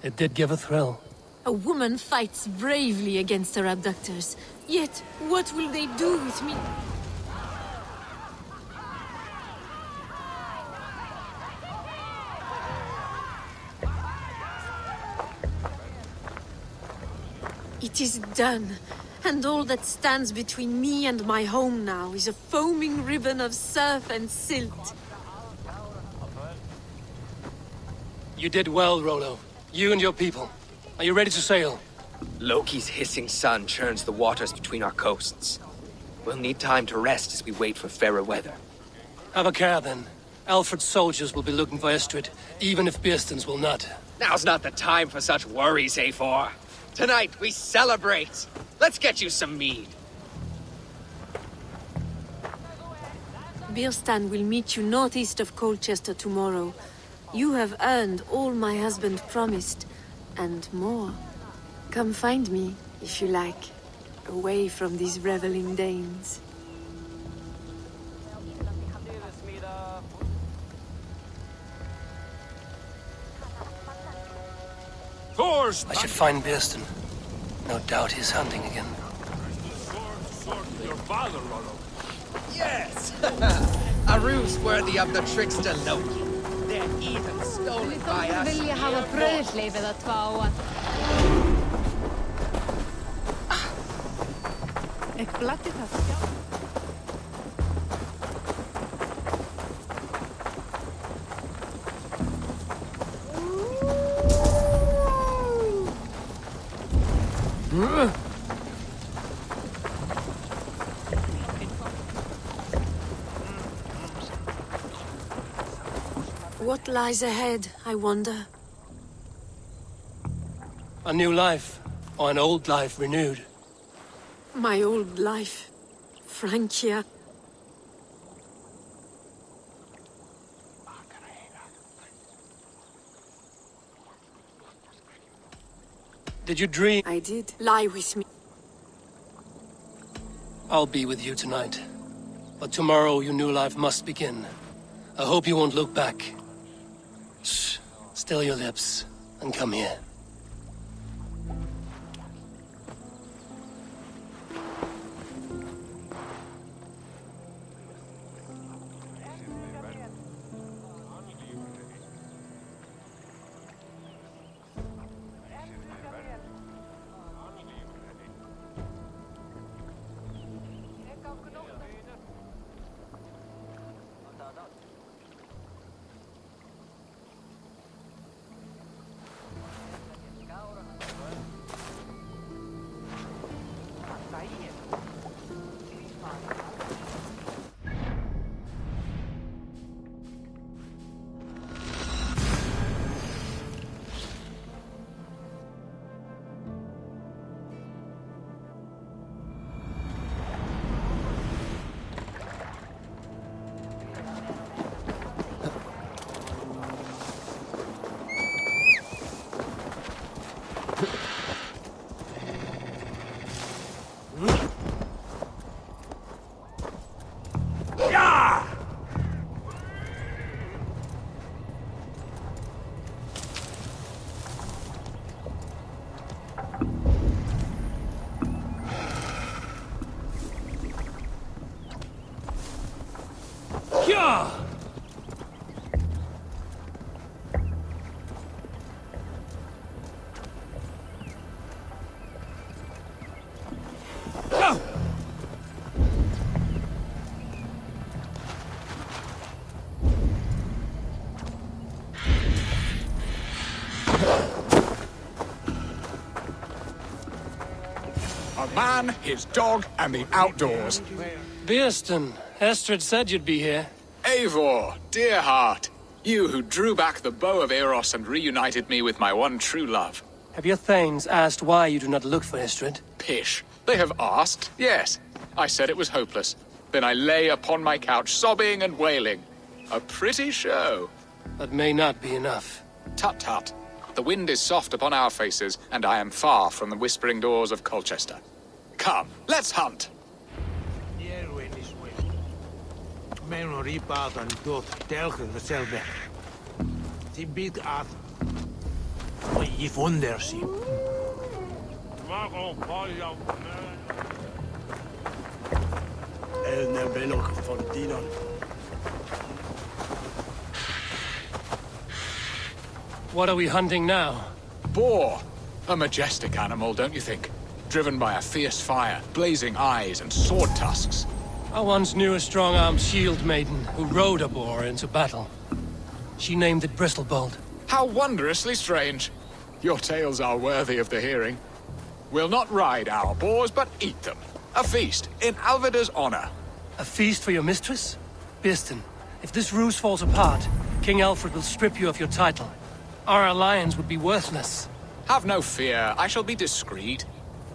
it did give a thrill. A woman fights bravely against her abductors. Yet, what will they do with me? It is done, and all that stands between me and my home now is a foaming ribbon of surf and silt. You did well, Rollo. You and your people. Are you ready to sail? Loki's hissing sun churns the waters between our coasts. We'll need time to rest as we wait for fairer weather. Have a care, then. Alfred's soldiers will be looking for Estrid, even if Bearstons will not. Now's not the time for such worries, A4. Tonight, we celebrate. Let's get you some mead. Birstan will meet you northeast of Colchester tomorrow. You have earned all my husband promised, and more. Come find me, if you like, away from these reveling Danes. I should find Bearston. No doubt he's hunting again. Your father, Rollo. Yes! A ruse worthy of the trickster Loki. They're even stolen by us. Vilja hafa bröðsleif eða tvá. Ek blatti það sjálf. What lies ahead, I wonder? A new life, or an old life renewed. My old life. Francia. Did you dream? I did. Lie with me. I'll be with you tonight. But tomorrow your new life must begin. I hope you won't look back. Shh. Still your lips, and come here. A man, his dog, and the outdoors. Bearston, Estrid said you'd be here. Eivor, dear heart. You who drew back the bow of Eros and reunited me with my one true love. Have your thanes asked why you do not look for Estrid? Pish. They have asked, yes. I said it was hopeless. Then I lay upon my couch, sobbing and wailing. A pretty show. That may not be enough. Tut tut. The wind is soft upon our faces, and I am far from the whispering doors of Colchester. Come, let's hunt. Men og ripaatan tuot telkende selve. Si big at. Oi, I fundersi. El ne belok fontinon. What are we hunting now? Boar. A majestic animal, don't you think? Driven by a fierce fire, blazing eyes, and sword tusks. I once knew a strong-armed shield maiden who rode a boar into battle. She named it Bristlebolt. How wondrously strange. Your tales are worthy of the hearing. We'll not ride our boars, but eat them. A feast, in Alvida's honor. A feast for your mistress? Bearston, If this ruse falls apart, King Alfred will strip you of your title. Our alliance would be worthless. Have no fear, I shall be discreet.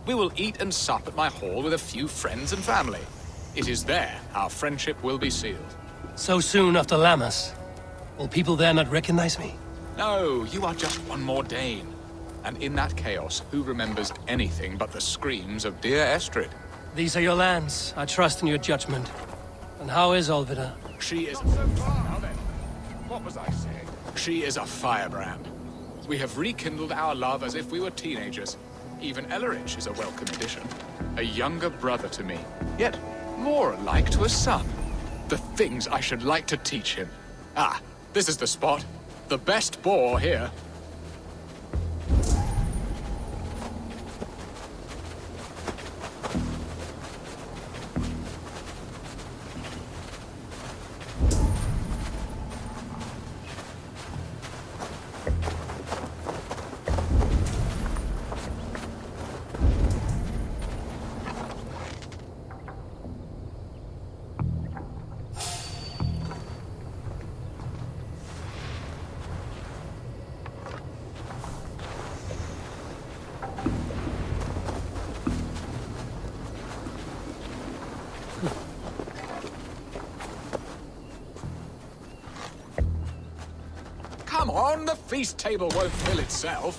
We will eat and sup at my hall with a few friends and family. It is there our friendship will be sealed. So soon after Lammas? Will people there not recognize me? No, you are just one more Dane. And in that chaos, who remembers anything but the screams of dear Estrid? These are your lands. I trust in your judgment. And how is Olvida? She is... So far, now then. What was I saying? She is a firebrand. We have rekindled our love as if we were teenagers. Even Ellerich is a welcome addition. A younger brother to me, yet more alike to a son. The things I should like to teach him. Ah, this is the spot. The best boar here. Come on, the feast table won't fill itself.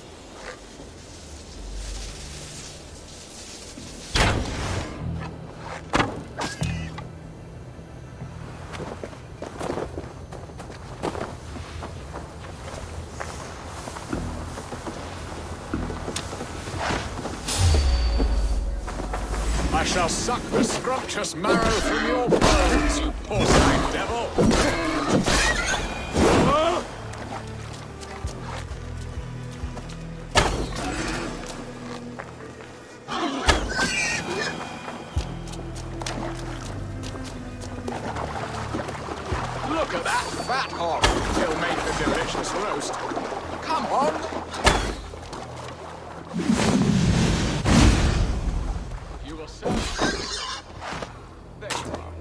I shall suck the scrumptious marrow from your bones, you porcine devil! Look at that fat hog! He'll make a delicious roast. Come on! You will serve... There you are.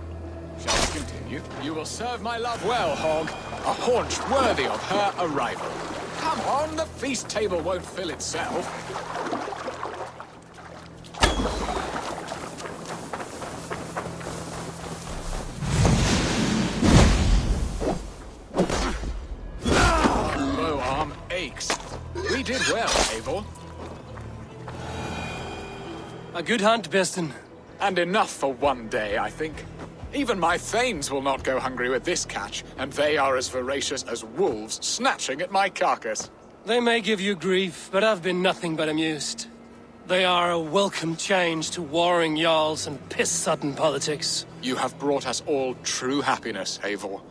Shall we continue? You will serve my love well, hog. A haunch worthy of her arrival. Come on, the feast table won't fill itself. We did well, Eivor. A good hunt, Beston. And enough for one day, I think. Even my thanes will not go hungry with this catch, and they are as voracious as wolves snatching at my carcass. They may give you grief, but I've been nothing but amused. They are a welcome change to warring jarls and piss-sudden politics. You have brought us all true happiness, Eivor.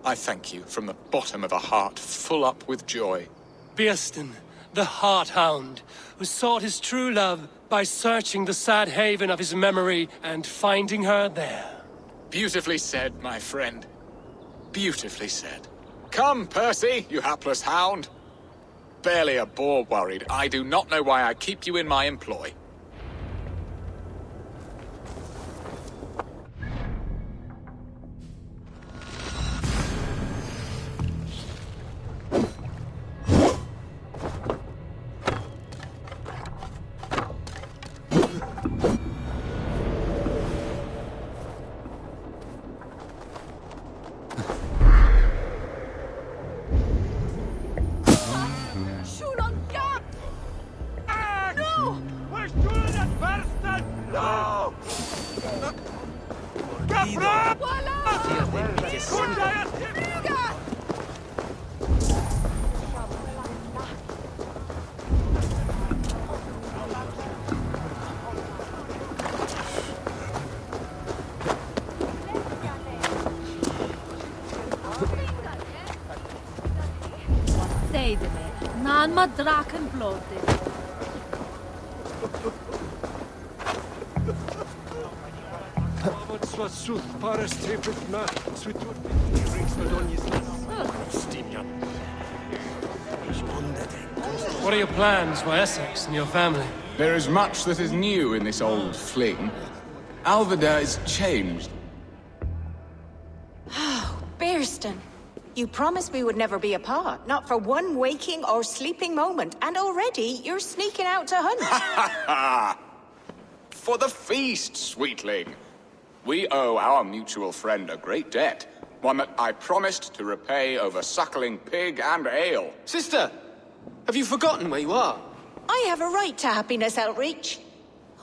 I thank you from the bottom of a heart full up with joy. Beston, the Heart-Hound, who sought his true love by searching the sad haven of his memory and finding her there. Beautifully said, my friend. Beautifully said. Come, Percy, you hapless hound. Barely a boar worried. I do not know why I keep you in my employ. Nan ma draken blodde. What are your plans for Essex and your family? There is much that is new in this old fling. Alvida is changed. Oh, Birston, you promised we would never be apart, not for one waking or sleeping moment, and already you're sneaking out to hunt. For the feast, sweetling. We owe our mutual friend a great debt. One that I promised to repay over suckling pig and ale. Sister, have you forgotten where you are? I have a right to happiness, Outreach.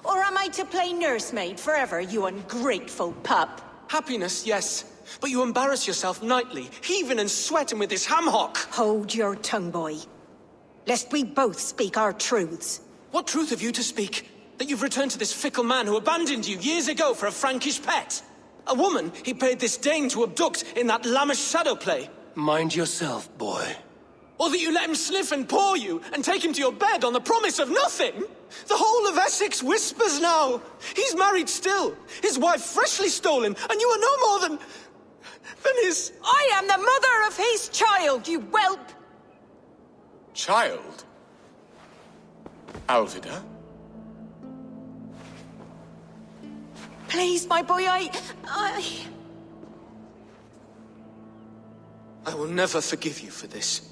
Or am I to play nursemaid forever, you ungrateful pup? Happiness, yes. But you embarrass yourself nightly, heaving and sweating with this ham hock. Hold your tongue, boy. Lest we both speak our truths. What truth have you to speak? That you've returned to this fickle man who abandoned you years ago for a Frankish pet? A woman he paid this Dane to abduct in that lammish shadow play? Mind yourself, boy. Or that you let him sniff and paw you, and take him to your bed on the promise of nothing? The whole of Essex whispers now. He's married still, his wife freshly stolen, and you are no more than his... I am the mother of his child, you whelp! Child? Alvida? Please, my boy, I will never forgive you for this.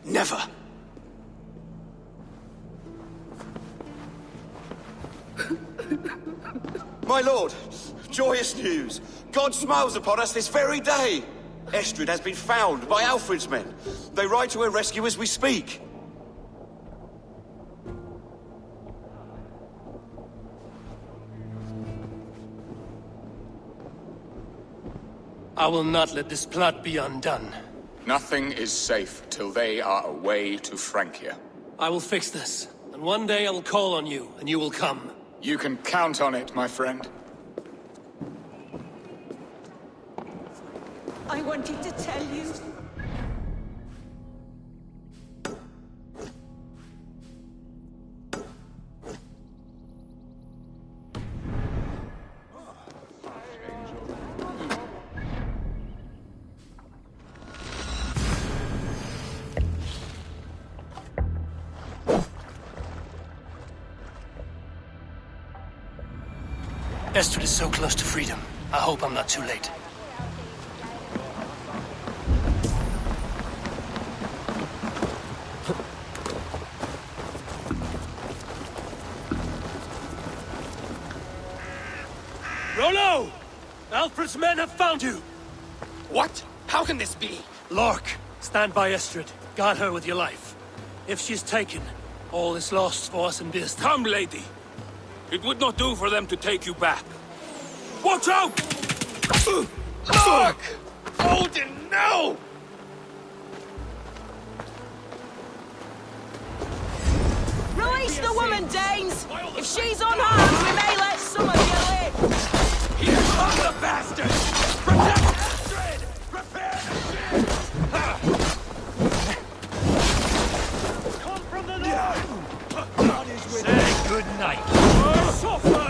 Never! My lord, joyous news. God smiles upon us this very day. Estrid has been found by Alfred's men. They ride to her rescue as we speak. I will not let this plot be undone. Nothing is safe till they are away to Francia. I will fix this, and one day I will call on you, and you will come. You can count on it, my friend. I wanted to tell you. Estrid is so close to freedom. I hope I'm not too late. Rollo! Alfred's men have found you! What? How can this be? Lork, stand by Estrid. Guard her with your life. If she's taken, all is lost for us in Birston. Come, lady. It would not do for them to take you back. Watch out! Look! Odin, no! Release the woman, Danes! If she's unharmed, we may let some of you live! Here comes the bastard! Protect Astrid! Prepare the shield! Come from the north! God is with Say good night! Suffer!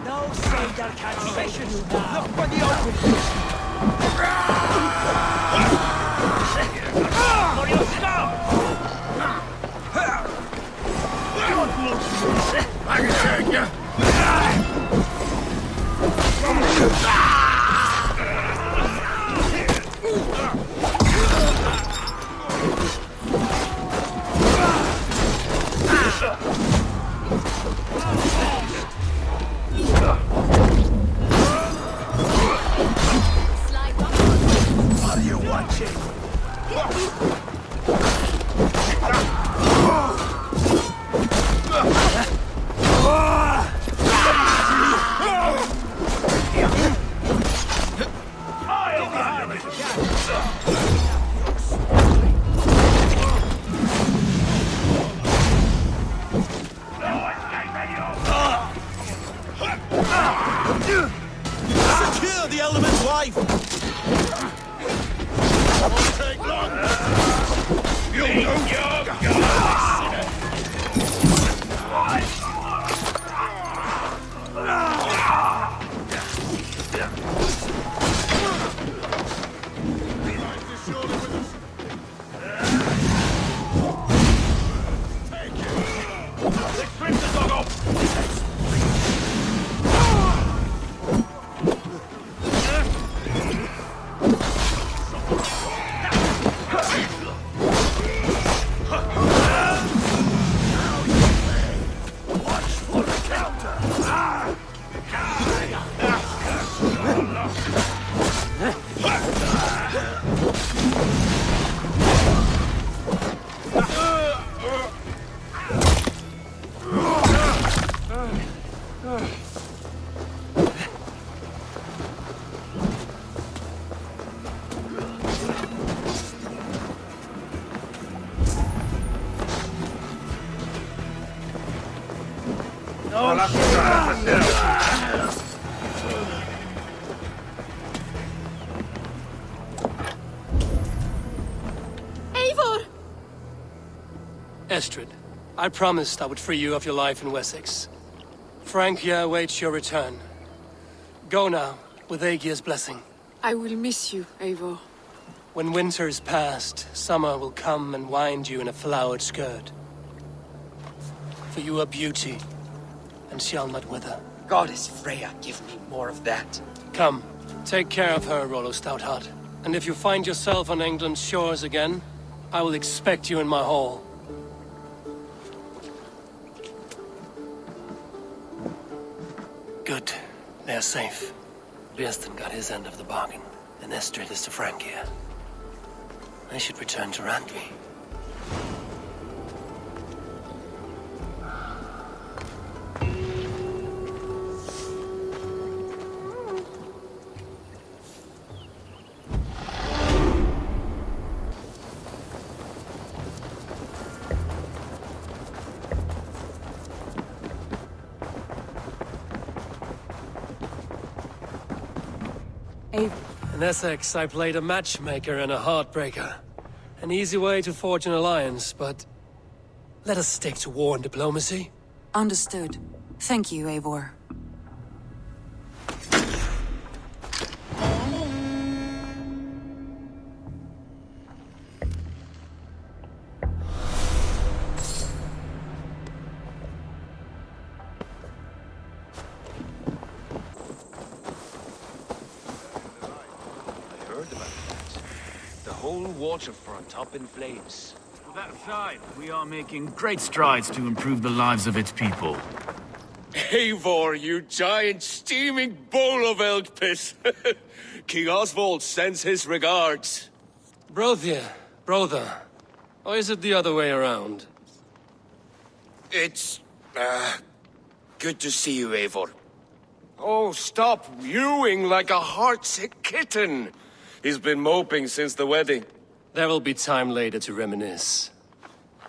No sailor can save you now! Look for the opening! For yourself! I can take you! What are you watching? Secure the element's wife! Won't take long! You Eivor! Estrid, I promised I would free you of your life in Wessex. Francia awaits your return. Go now, with Aegir's blessing. I will miss you, Eivor. When winter is past, summer will come and wind you in a flowered skirt. For you are beauty, and shall not wither. Goddess Freya, give me more of that. Come, take care of her, Rollo Stoutheart. And if you find yourself on England's shores again, I will expect you in my hall. Good. They're safe. Björsten got his end of the bargain, and Estrid is to Francia. I should return to Randvi. In Essex, I played a matchmaker and a heartbreaker. An easy way to forge an alliance, but... let us stick to war and diplomacy. Understood. Thank you, Eivor. Waterfront up in flames. That aside, we are making great strides to improve the lives of its people. Eivor, you giant steaming bowl of elk piss! King Oswald sends his regards. Brothia, brother. Or is it the other way around? It's... good to see you, Eivor. Oh, stop mewing like a heartsick kitten. He's been moping since the wedding. There will be time later to reminisce.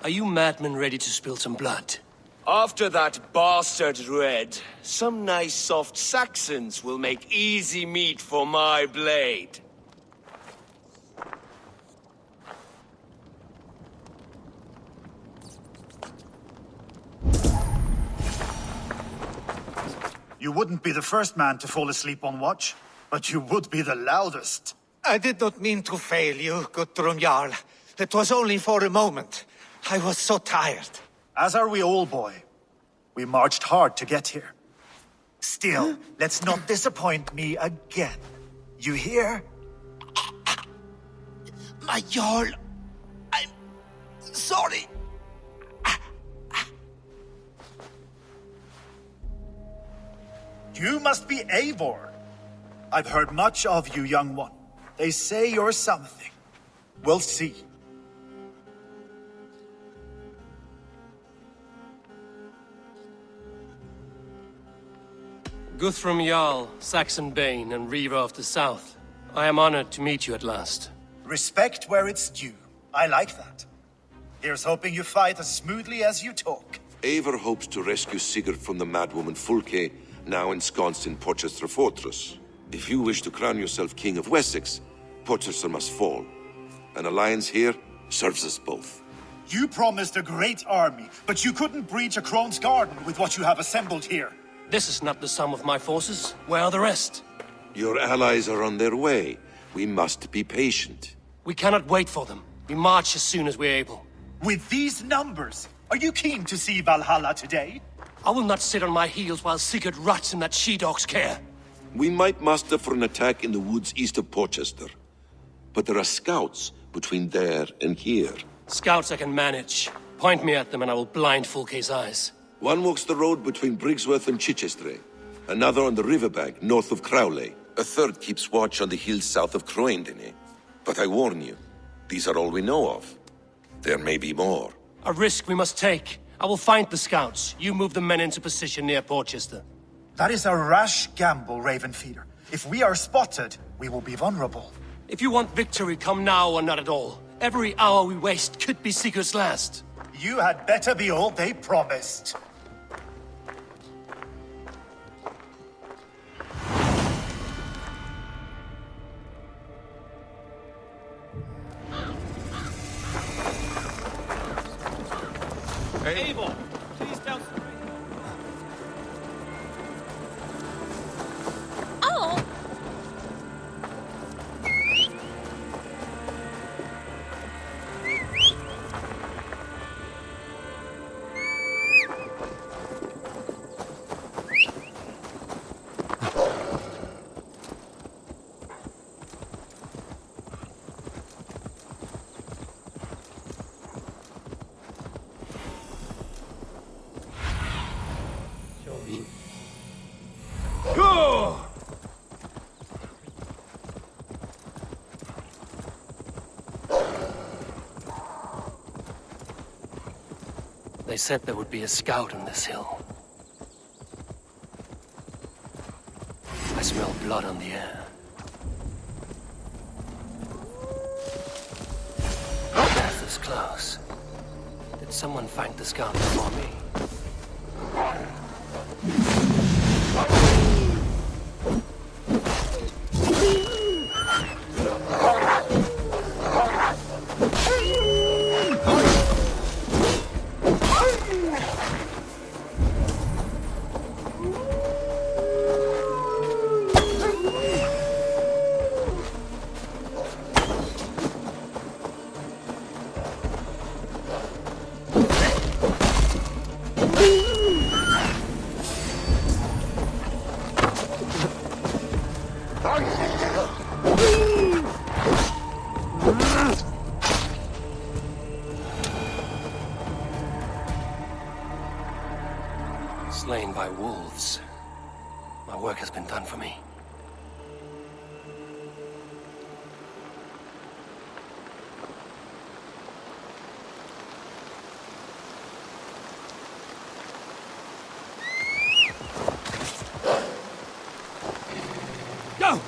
Are you madmen ready to spill some blood? After that bastard Red, some nice soft Saxons will make easy meat for my blade. You wouldn't be the first man to fall asleep on watch, but you would be the loudest. I did not mean to fail you, Guthrum Jarl. It was only for a moment. I was so tired. As are we all, boy. We marched hard to get here. Still, let's not disappoint me again. You hear? My Jarl, I'm sorry. You must be Eivor. I've heard much of you, young one. They say you're something. We'll see. Guthrum Jarl, Saxon Bane, and Reaver of the South. I am honored to meet you at last. Respect where it's due. I like that. Here's hoping you fight as smoothly as you talk. Eivor hopes to rescue Sigurd from the madwoman Fulke, now ensconced in Porchester Fortress. If you wish to crown yourself King of Wessex, Porchester must fall. An alliance here serves us both. You promised a great army, but you couldn't breach a Crone's garden with what you have assembled here. This is not the sum of my forces. Where are the rest? Your allies are on their way. We must be patient. We cannot wait for them. We march as soon as we're able. With these numbers, are you keen to see Valhalla today? I will not sit on my heels while Sigurd rots in that she-dog's care. We might muster for an attack in the woods east of Porchester. But there are scouts between there and here. Scouts I can manage. Point me at them and I will blind Fulke's eyes. One walks the road between Briggsworth and Chichester. Another on the riverbank north of Crowley. A third keeps watch on the hills south of Croendene. But I warn you, these are all we know of. There may be more. A risk we must take. I will find the scouts. You move the men into position near Porchester. That is a rash gamble, Ravenfeeder. If we are spotted, we will be vulnerable. If you want victory, come now or not at all. Every hour we waste could be Sigurd's last. You had better be all they promised. Eivor, please don't... Oh! Go! They said there would be a scout on this hill. I smell blood on the air. Death is close. Did someone find the scout before me? Slain by wolves. My work has been done for me. Go!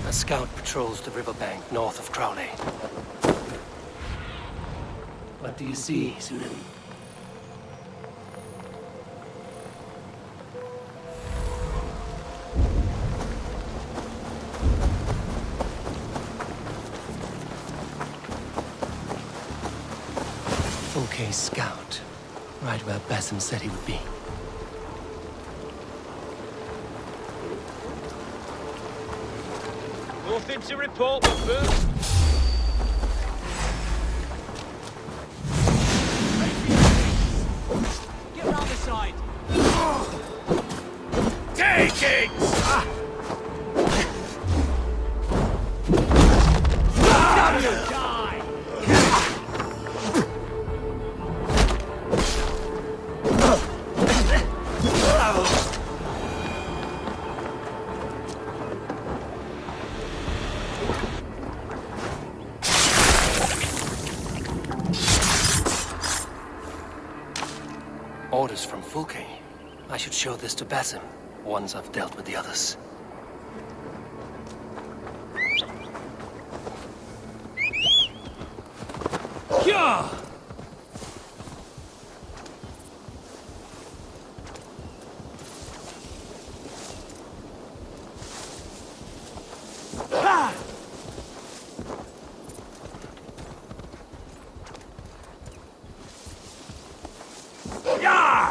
A scout patrols the riverbank north of Crowley. What do you see, Sunan? Fulke's scout. Right where Basim said he would be. Nothing to report, but first... Get round the side. Take it! Die! Orders from Fulke. I should show this to Basim, once I've dealt with the others. Yeah! Yeah!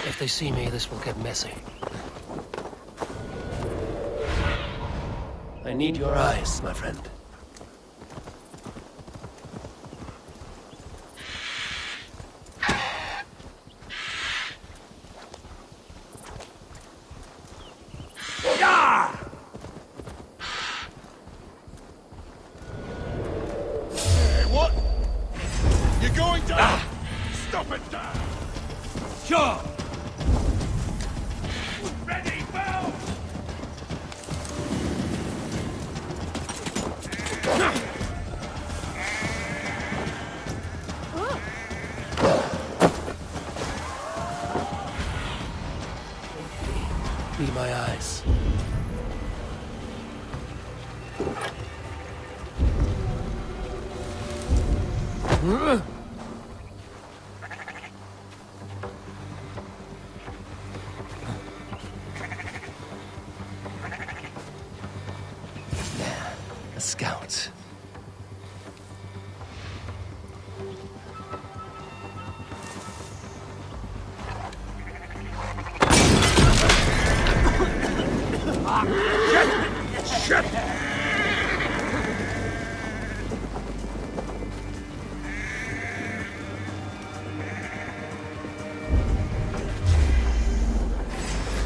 If they see me, this will get messy. I need your eyes, my friend. Yeah! Hey, what? You're going down! Stop it! Sure! Be my eyes. A scout. Shit!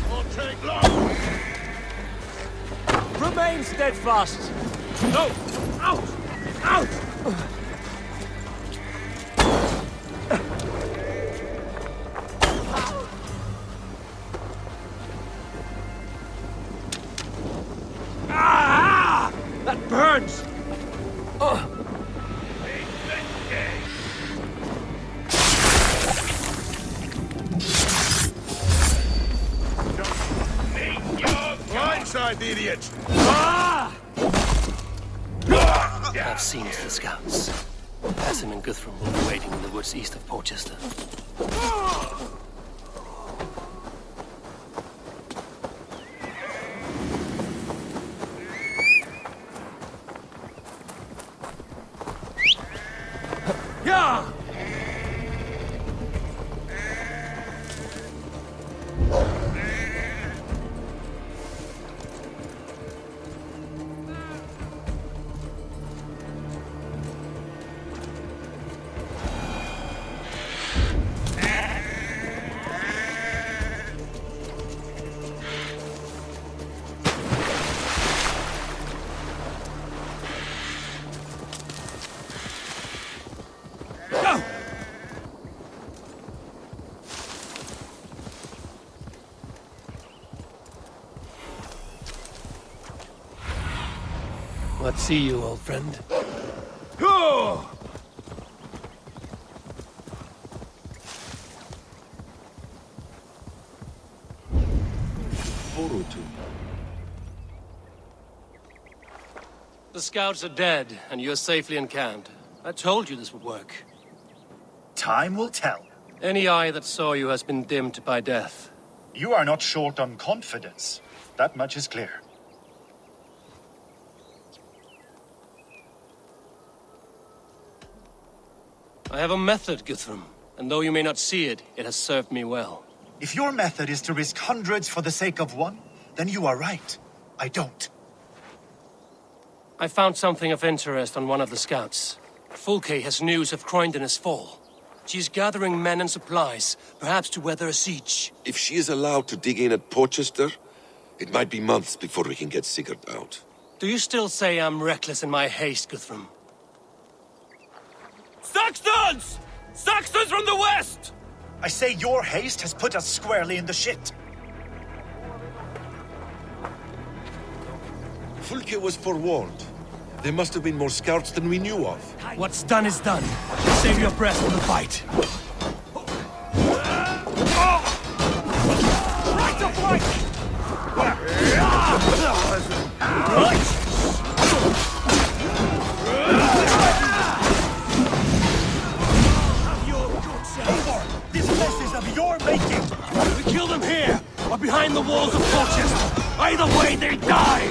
Won't take long. Remain steadfast. No! Out! Out! Ah! That burns! Blindside the idiot! I've seen to the scouts. Basim and Guthrum will be waiting in the woods east of Portchester. Yeah! What see you, old friend? Go! The scouts are dead, and you're safely encamped. I told you this would work. Time will tell. Any eye that saw you has been dimmed by death. You are not short on confidence. That much is clear. I have a method, Guthrum, and though you may not see it, it has served me well. If your method is to risk hundreds for the sake of one, then you are right. I don't. I found something of interest on one of the scouts. Fulke has news of Croydon's fall. She's gathering men and supplies, perhaps to weather a siege. If she is allowed to dig in at Portchester, it might be months before we can get Sigurd out. Do you still say I'm reckless in my haste, Guthrum? Saxons! Saxons from the west! I say your haste has put us squarely in the shit. Fulke was forewarned. There must have been more scouts than we knew of. What's done is done. Save your breath for the fight. Right to flank! This mess is of your making! We kill them here, or behind the walls of Portchester. Either way, they die!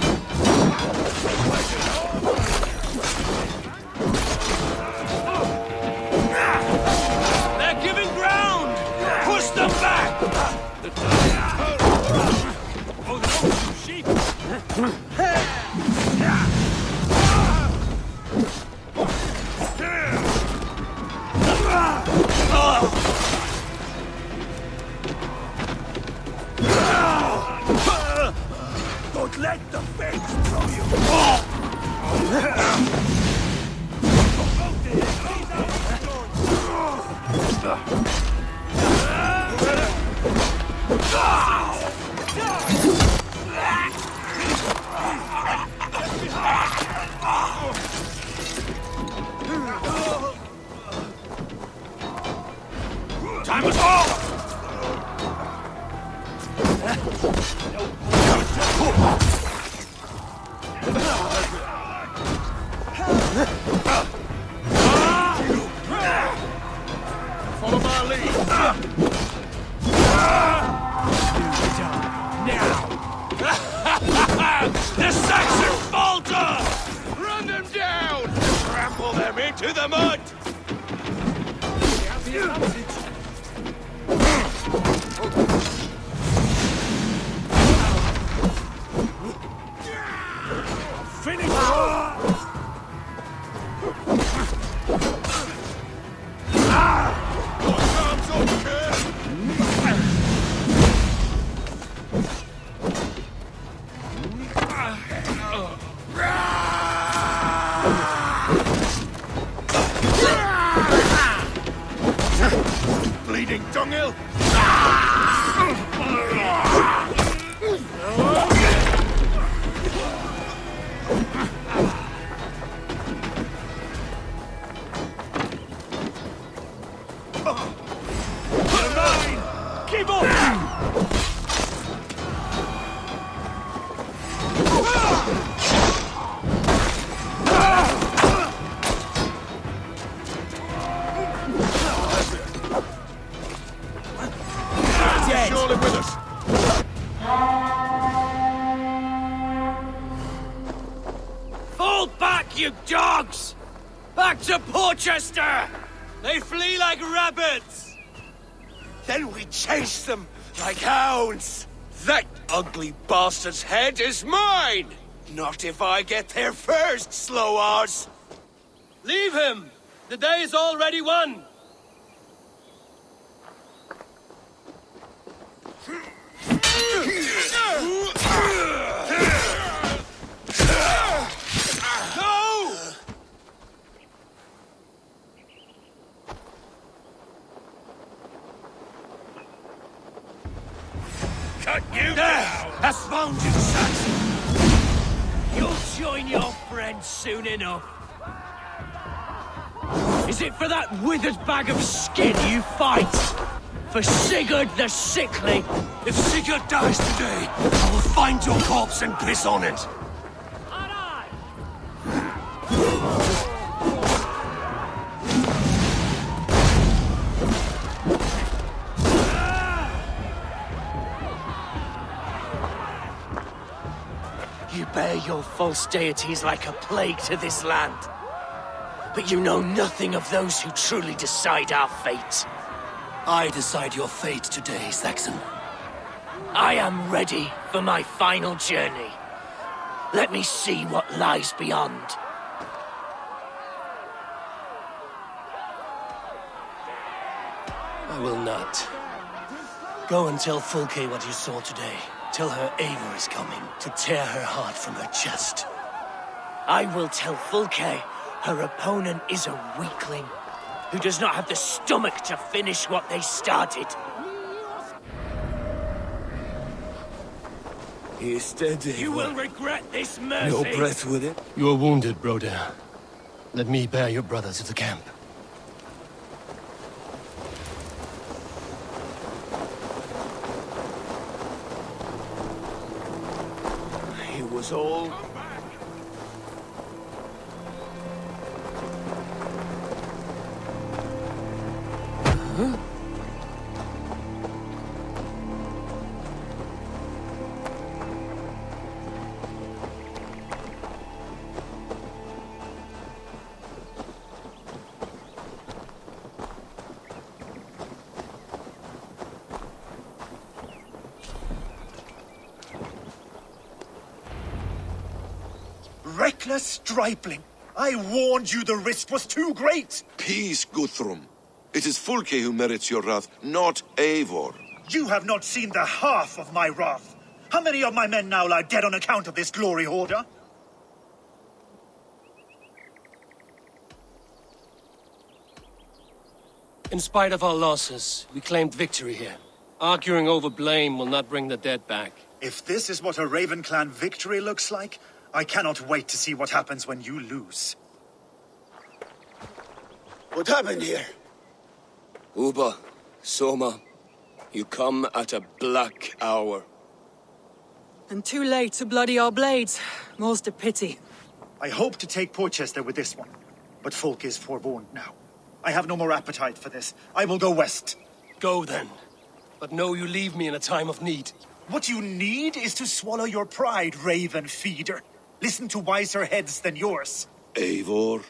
They're giving ground! Push them back! Oh, the sheep! Don't let the fates throw you! Follow my lead. Now. The Saxons falter! Run them down! Trample them into the mud! We have the advantage. Finish it! Bleeding dunghill! Keep on! Surely with us. Fall back, you dogs! Back to Porchester! They flee like rabbits! Then we chase them like hounds. That ugly bastard's head is mine! Not if I get there first, slow-arse! Leave him! The day is already won! No! Cut you down! Has found you, Saxon! You'll join your friends soon enough. Is it for that withered bag of skin you fight? For Sigurd the Sickly? If Sigurd dies today, I will find your corpse and piss on it. You bear your false deities like a plague to this land. But you know nothing of those who truly decide our fate. I decide your fate today, Saxon. I am ready for my final journey. Let me see what lies beyond. I will not. Go and tell Fulke what you saw today. Tell her Eivor is coming to tear her heart from her chest. I will tell Fulke her opponent is a weakling who does not have the stomach to finish what they started. He is dead, You will regret this mercy. No breath with it. You are wounded, brother. Let me bear your brother to the camp. It was all... Huh? Reckless stripling! I warned you the risk was too great! Peace, Guthrum. It is Fulke who merits your wrath, not Eivor. You have not seen the half of my wrath. How many of my men now lie dead on account of this glory hoarder? In spite of our losses, we claimed victory here. Arguing over blame will not bring the dead back. If this is what a Raven Clan victory looks like, I cannot wait to see what happens when you lose. What happened here? Uba, Soma, you come at a black hour. And too late to bloody our blades. More's the pity. I hope to take Porchester with this one, but Fulk is forewarned now. I have no more appetite for this. I will go west. Go then. But know you leave me in a time of need. What you need is to swallow your pride, raven feeder. Listen to wiser heads than yours. Eivor?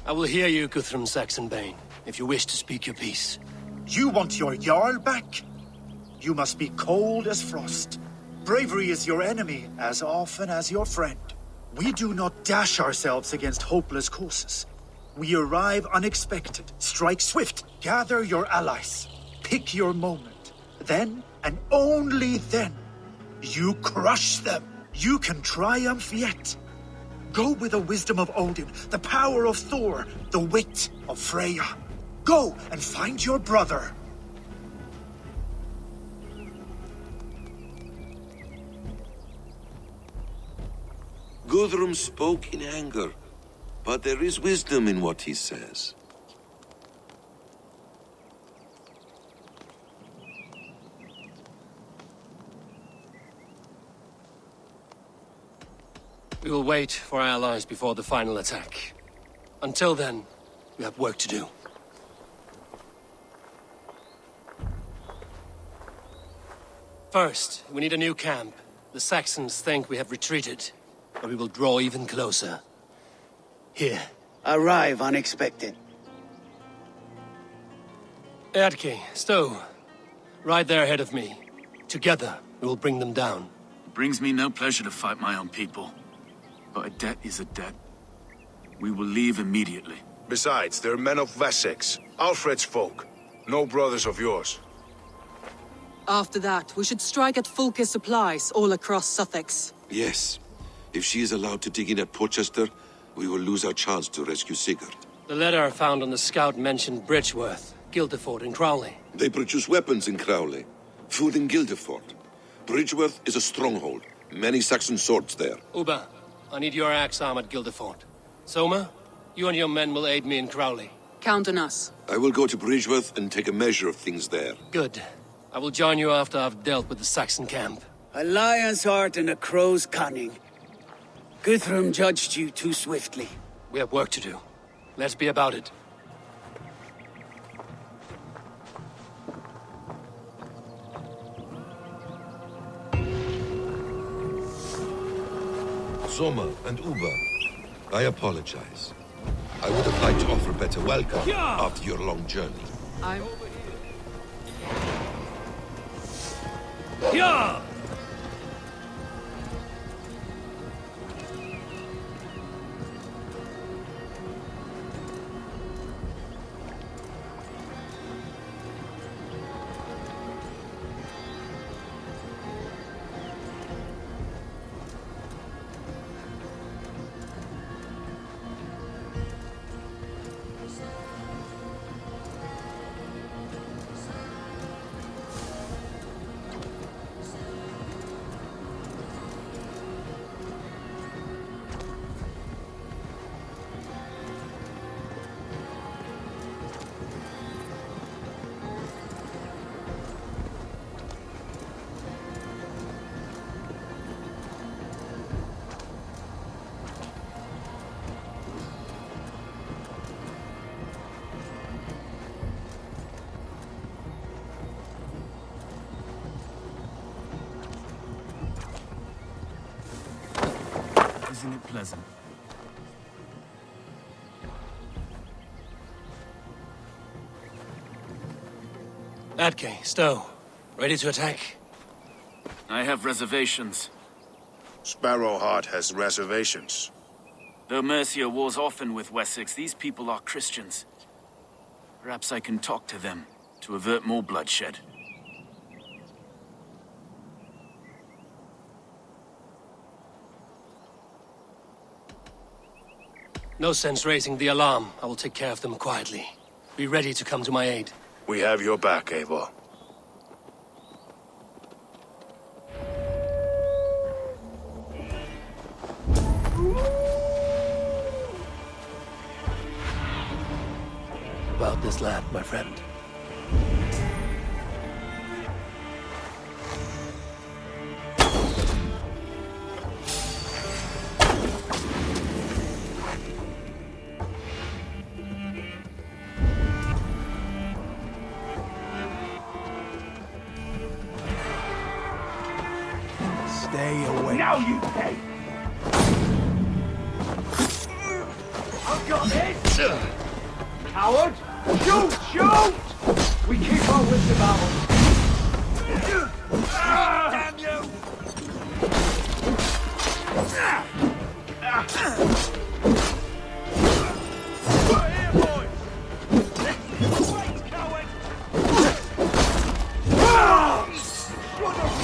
I will hear you, Guthrum Saxonbane, if you wish to speak your piece. You want your Jarl back? You must be cold as frost. Bravery is your enemy as often as your friend. We do not dash ourselves against hopeless causes. We arrive unexpected, strike swift, gather your allies, pick your moment. Then, and only then, you crush them. You can triumph yet. Go with the wisdom of Odin, the power of Thor, the wit of Freya. Go and find your brother. Guthrum spoke in anger, but there is wisdom in what he says. We will wait for our allies before the final attack. Until then, we have work to do. First, we need a new camp. The Saxons think we have retreated, but we will draw even closer. Here. Arrive unexpected. Eadke, Stowe. Ride there ahead of me. Together, we will bring them down. It brings me no pleasure to fight my own people. But a debt is a debt. We will leave immediately. Besides, they're men of Wessex, Alfred's folk. No brothers of yours. After that, we should strike at Fulke's supplies all across Sussex. Yes. If she is allowed to dig in at Porchester, we will lose our chance to rescue Sigurd. The letter found on the scout mentioned Bridgeworth, Guildeford, and Crowley. They produce weapons in Crowley, food in Guildeford. Bridgeworth is a stronghold. Many Saxon swords there. Uba, I need your axe arm at Guildeford. Soma, you and your men will aid me in Crowley. Count on us. I will go to Bridgeworth and take a measure of things there. Good. I will join you after I've dealt with the Saxon camp. A lion's heart and a crow's cunning. Guthrum judged you too swiftly. We have work to do. Let's be about it. Soma and Uba, I apologize. I would have liked to offer better welcome after your long journey. Yeah! Isn't it pleasant? Eadke, Stowe. Ready to attack? I have reservations. Sparrowheart has reservations. Though Mercia wars often with Wessex, these people are Christians. Perhaps I can talk to them to avert more bloodshed. No sense raising the alarm. I will take care of them quietly. Be ready to come to my aid. We have your back, Eivor. About this lad, my friend. Stay away. Now you pay! I've got this! Coward! Shoot! Shoot! We keep our wits about us. Damn you! Here, boys! Wait, coward!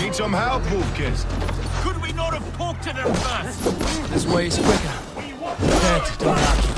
Need some help, Wolfkist? Could we not have poked at them first? This way is quicker. Dead, don't knock you.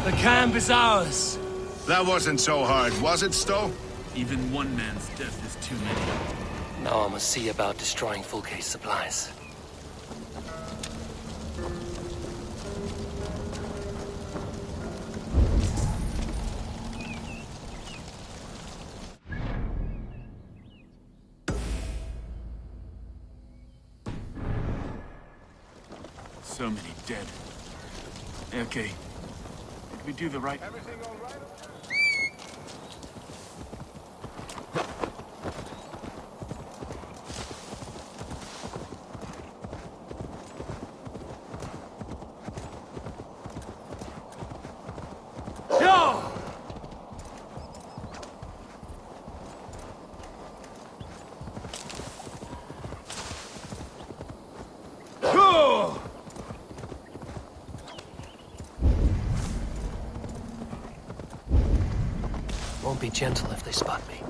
The camp is ours. That wasn't so hard, was it, Stowe? Even one man's death is too many. Now I must see about destroying Fulke's supplies. So many dead. Okay. Did we do the right... Everything all right? Won't be gentle if they spot me.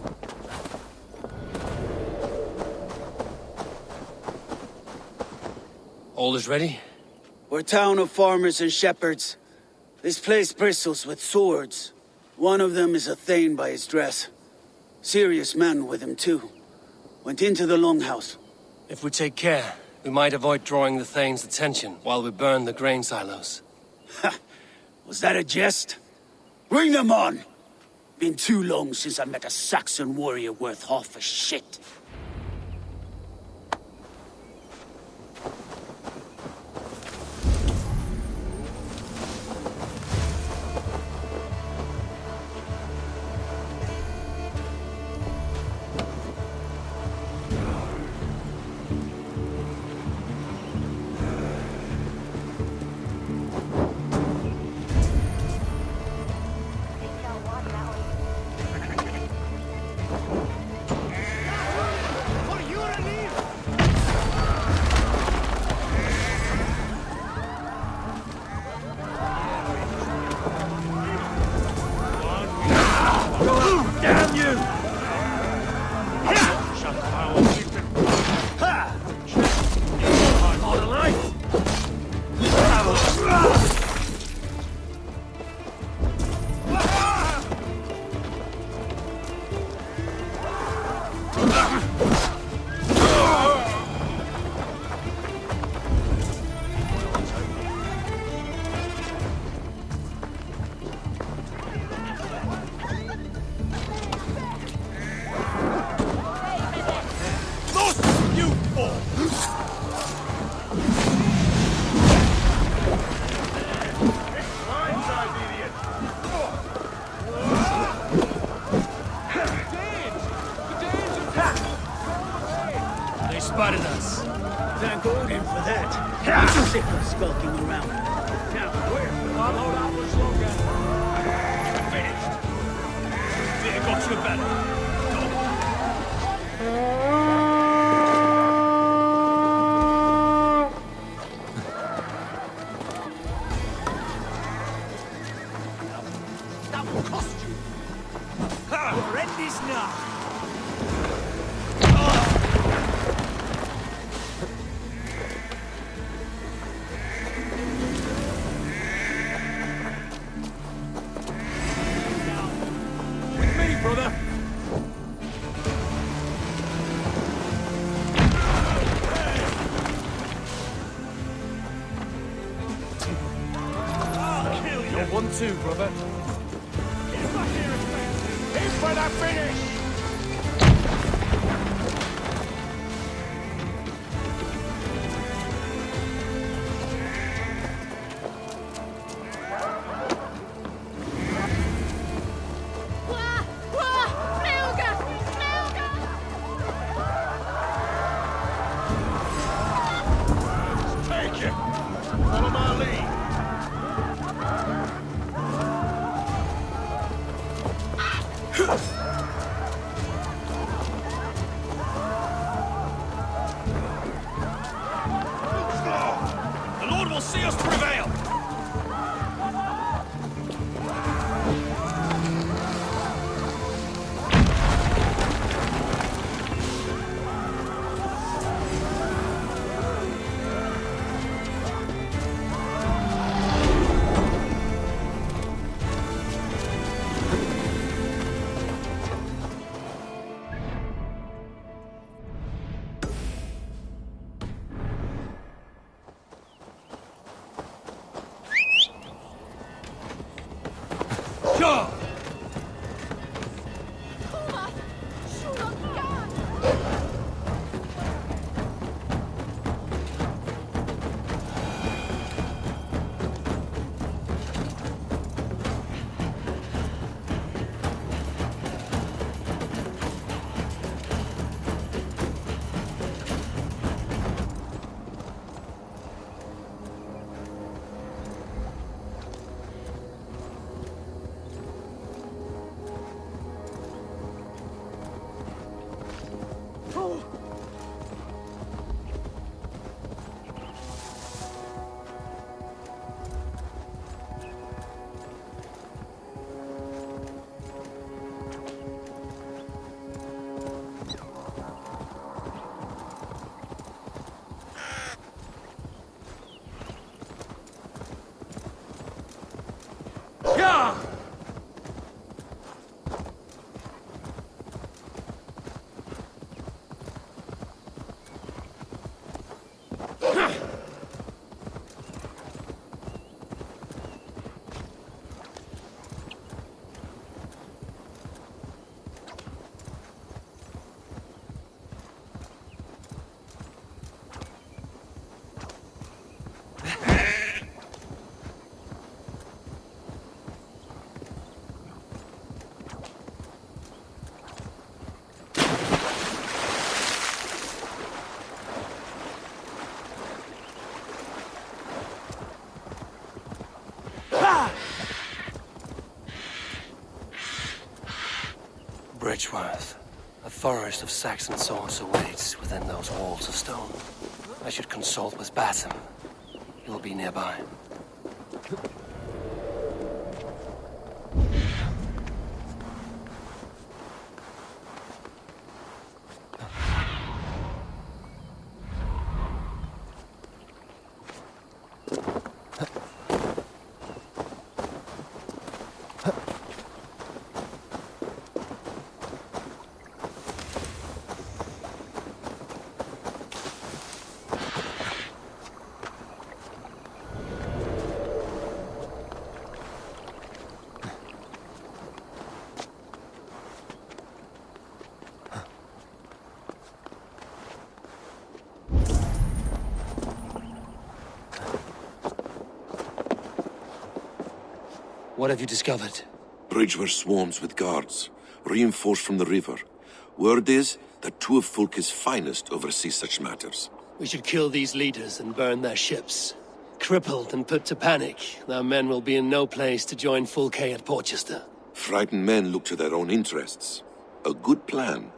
All is ready? We're a town of farmers and shepherds. This place bristles with swords. One of them is a thane by his dress. Serious man with him, too. Went into the longhouse. If we take care, we might avoid drawing the Thane's attention while we burn the grain silos. Ha! Was that a jest? Bring them on! Been too long since I met a Saxon warrior worth half a shit. Damn you! Going in for that. I'm sick of skulking around. Now, where? Our loadout was longer. Finished. Fear got you better. That will cost you. We're in this now. With me, brother. I'll kill you. You're 1-2, brother. Get back here, in for the finish! Take it! Follow my lead! The Lord will see us prevail! Go! Yeah! Bridgeworth. A forest of Saxon swords awaits within those walls of stone. I should consult with Basim. He'll be nearby. What have you discovered? Bridgeworth swarms with guards, reinforced from the river. Word is that two of Fulke's finest oversee such matters. We should kill these leaders and burn their ships. Crippled and put to panic, their men will be in no place to join Fulke at Porchester. Frightened men look to their own interests. A good plan.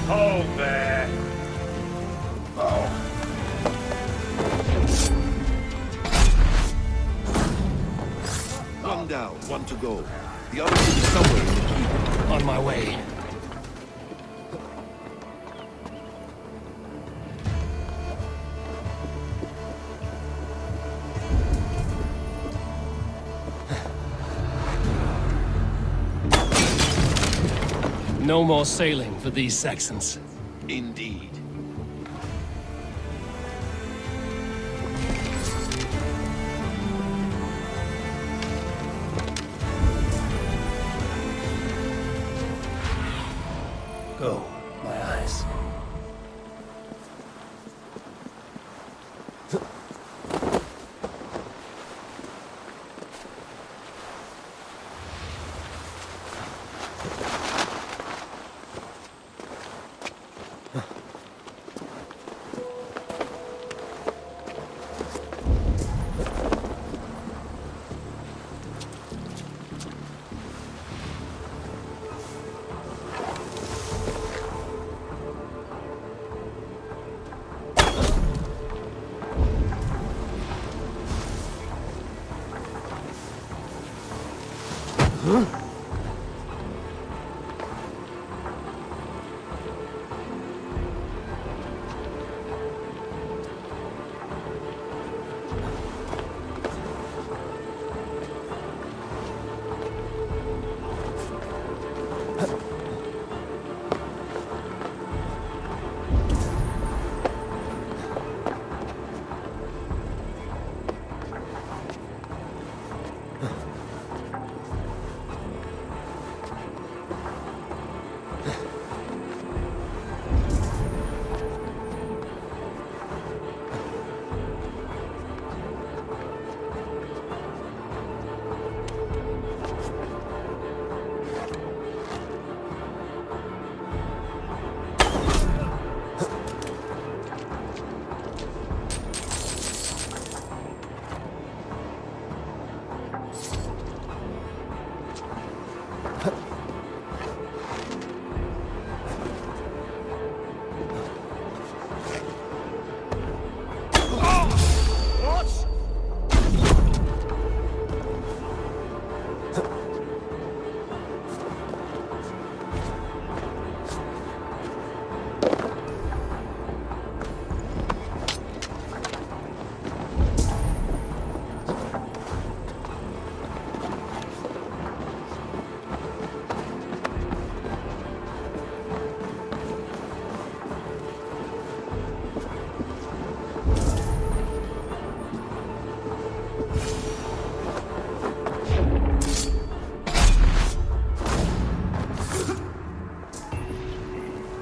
Hold there. One down, one to go. The other should be somewhere in the keep. On my way. No more sailing for these Saxons. Indeed. Go, my eyes.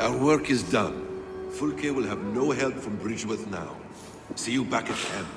Our work is done. Fulke will have no help from Bridgeworth now. See you back at camp.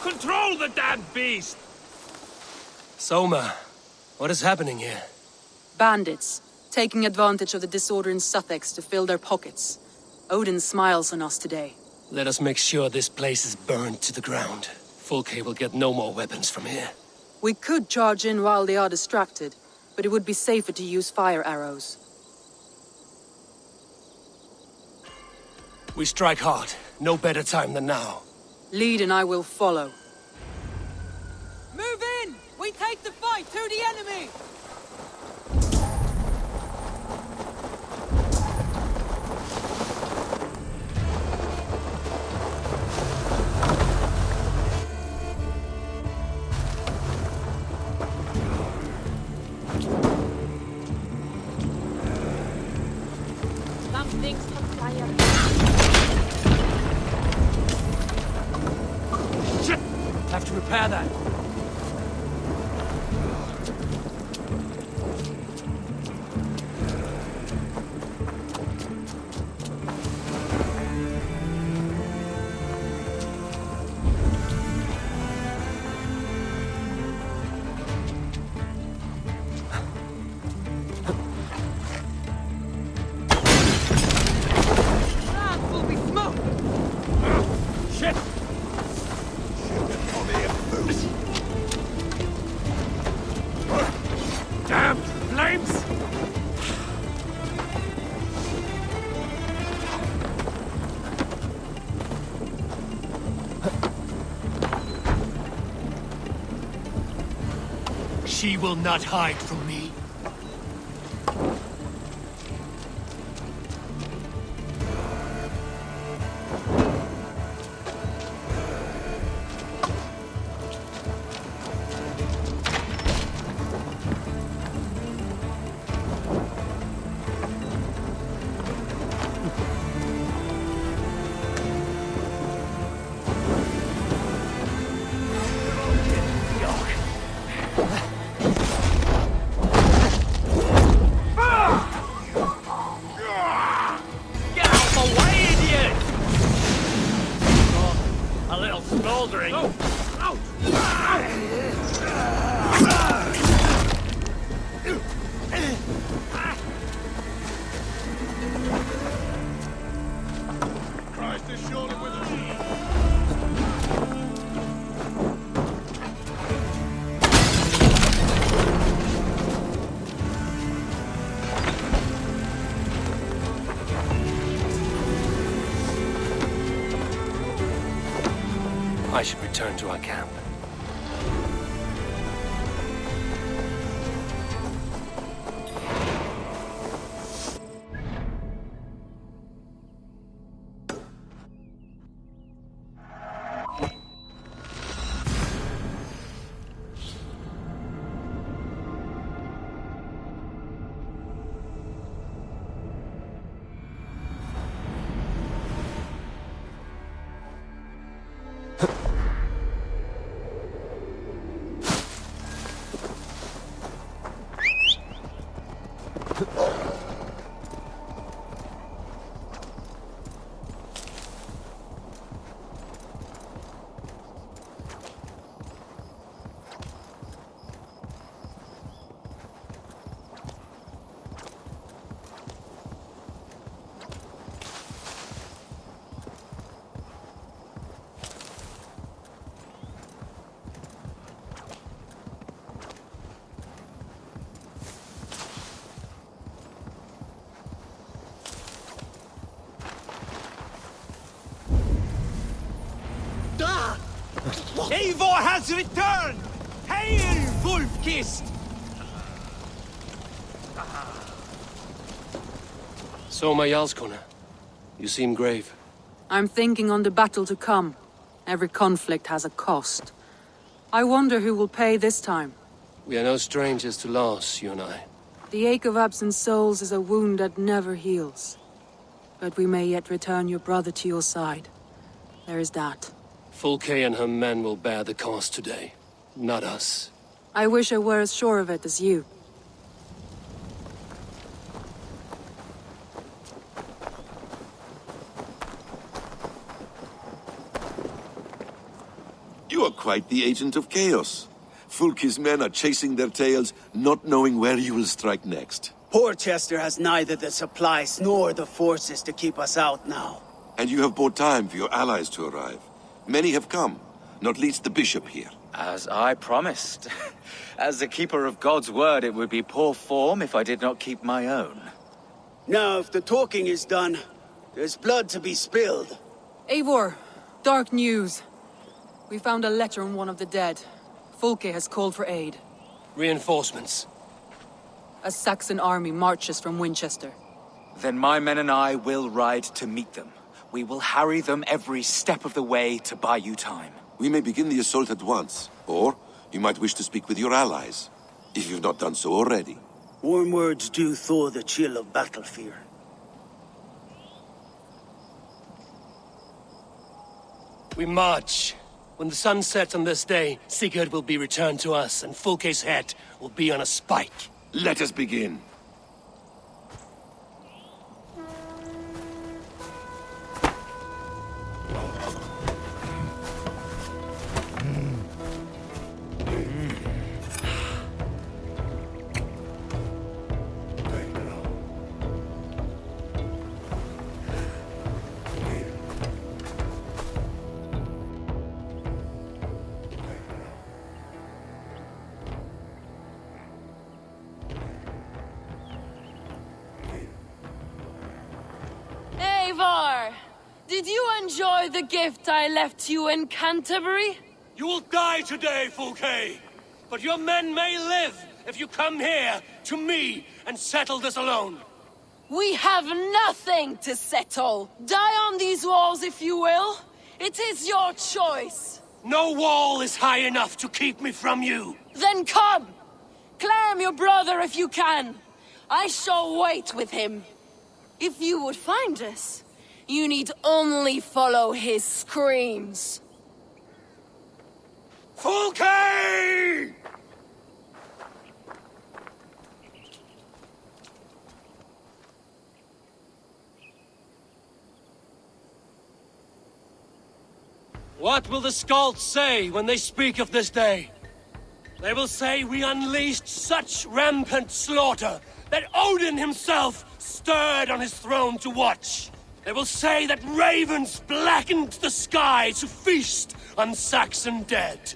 Control the damn beast! Soma, what is happening here? Bandits, taking advantage of the disorder in Sussex to fill their pockets. Odin smiles on us today. Let us make sure this place is burned to the ground. Fulke will get no more weapons from here. We could charge in while they are distracted, but it would be safer to use fire arrows. We strike hard. No better time than now. Lead and I will follow. Move in! We take the fight to the enemy! Something's on fire. Shit! Have to repair that. She will not hide from me. I should return to our camp. Eivor has returned! Hail, Wolf-Kissed! Soma Jarlskona, you seem grave. I'm thinking on the battle to come. Every conflict has a cost. I wonder who will pay this time. We are no strangers to loss, you and I. The ache of absent souls is a wound that never heals. But we may yet return your brother to your side. There is that. Fulke and her men will bear the cost today, not us. I wish I were as sure of it as you. You are quite the agent of chaos. Fulke's men are chasing their tails, not knowing where you will strike next. Porchester has neither the supplies nor the forces to keep us out now. And you have bought time for your allies to arrive. Many have come, not least the bishop here. As I promised. As the keeper of God's word, it would be poor form if I did not keep my own. Now, if the talking is done, there's blood to be spilled. Eivor, dark news. We found a letter on one of the dead. Fulke has called for aid. Reinforcements. A Saxon army marches from Winchester. Then my men and I will ride to meet them. We will harry them every step of the way to buy you time. We may begin the assault at once, or you might wish to speak with your allies, if you've not done so already. Warm words do thaw the chill of battle fear. We march. When the sun sets on this day, Sigurd will be returned to us, and Fulke's head will be on a spike. Let us begin. Eivor! Did you enjoy the gift I left you in Canterbury? You will die today, Fulke! But your men may live if you come here, to me, and settle this alone. We have nothing to settle. Die on these walls if you will. It is your choice. No wall is high enough to keep me from you. Then come! Claim your brother if you can. I shall wait with him. If you would find us, you need only follow his screams. Fulke! What will the Skalds say when they speak of this day? They will say we unleashed such rampant slaughter that Odin himself stirred on his throne to watch. They will say that ravens blackened the sky to feast on Saxon dead.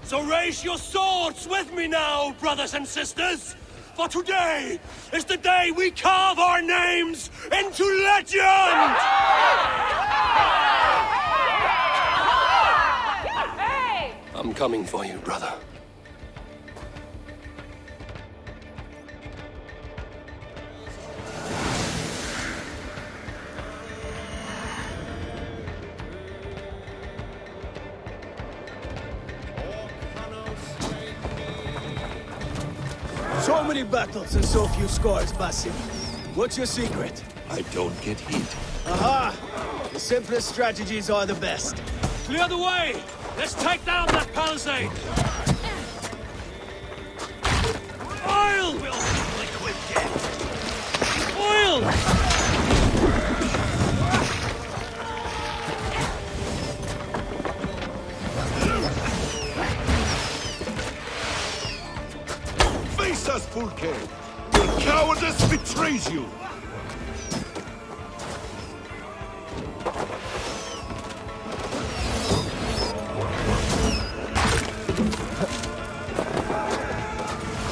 So raise your swords with me now, brothers and sisters, for today is the day we carve our names into legend! I'm coming for you, brother. So many battles and so few scores, Basim. What's your secret? I don't get hit. Aha! The simplest strategies are the best. Clear the way! Let's take down that palisade! Oil! We'll liquid death! Oil! Face us, Fulke! Your cowardice betrays you!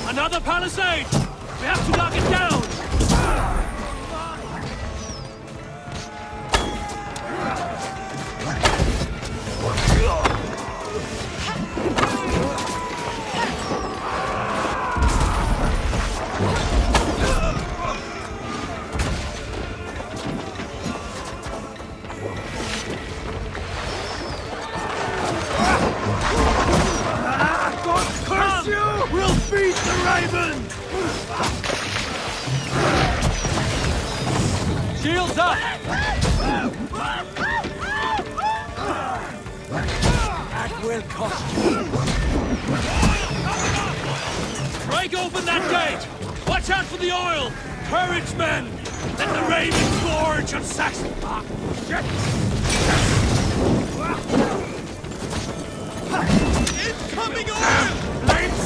Another palisade! We have to knock it down! Curse you! We'll beat the Raven! Shields up! That will cost you. Break open that gate! Watch out for the oil! Courage, men! Let the Ravens gorge on Saxon! Incoming oil! Blades!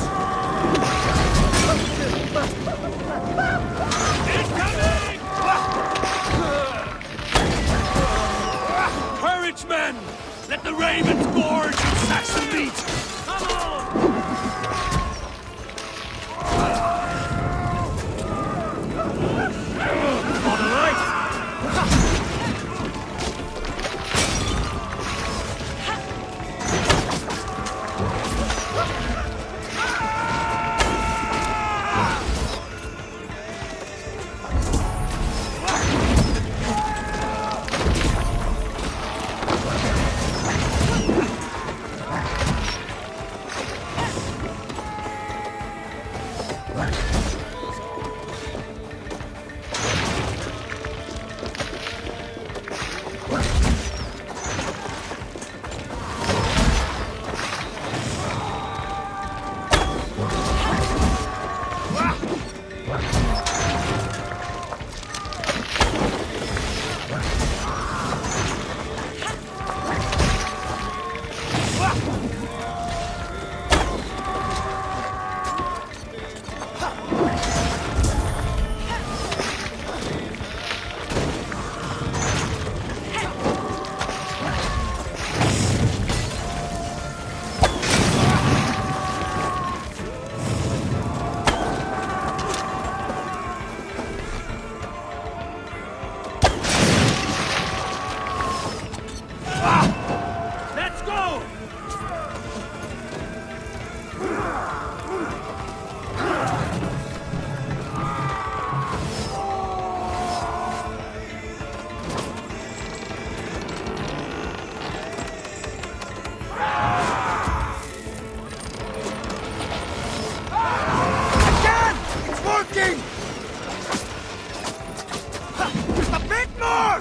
Incoming! Courage, men! Let the Ravens gorge on Saxon meat! Come on! For the light! Let's go! Again! It's working! Just a bit more!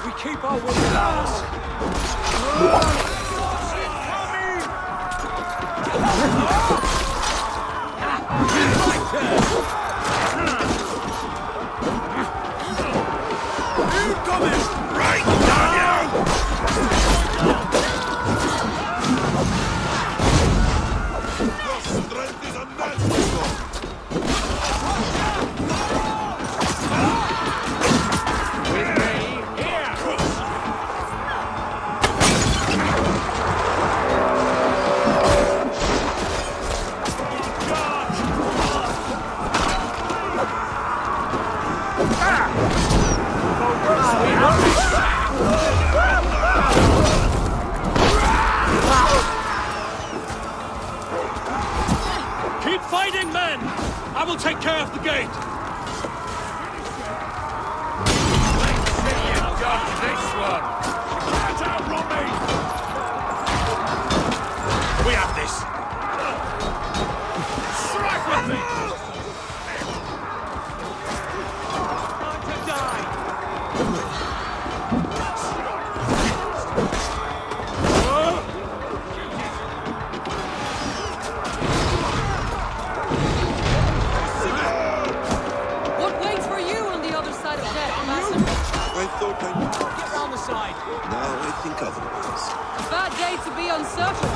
We keep our wits about us. Incoming! Right down you! Your strength is unmatched, Keep fighting, men! I will take care of the gate! Let's see you done this one! Get out, Robbie! We have this! Strike with me! Time to die! What waits for you on the other side of death, Master? I thought I knew. Get round the side! Now I think otherwise. Bad day to be uncertain.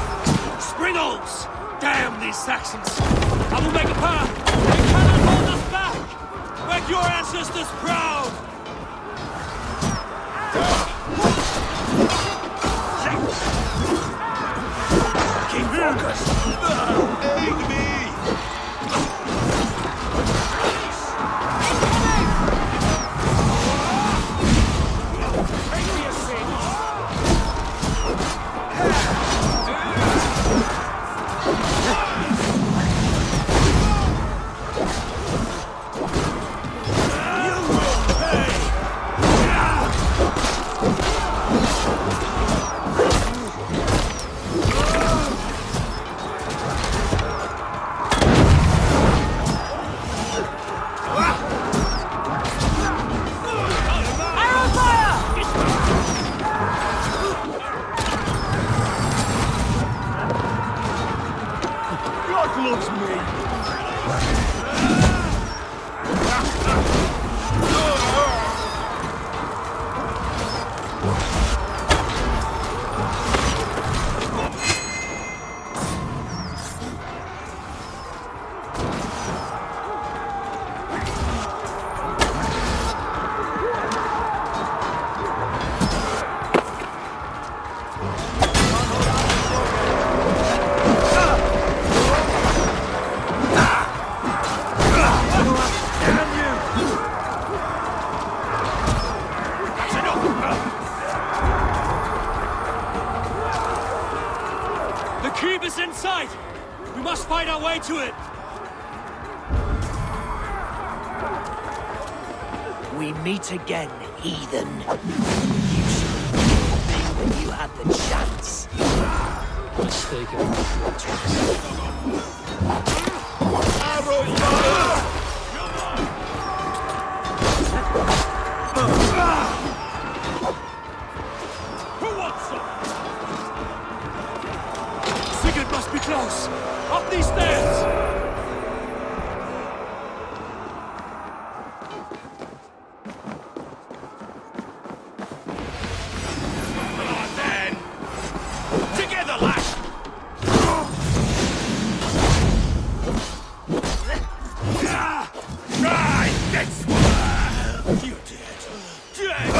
Springles! Damn these Saxons! I will make a path! They cannot hold us back! Make your ancestors proud! Keep focused! Aid me! Take me a seat! God loves me! The cube is in sight! We must fight our way to it! We meet again, heathen. You should have been when you had the chance. Mistaken. Who wants some? Sigurd must be close! Up these stairs! Together, lads! Right, this one! You did! Dead!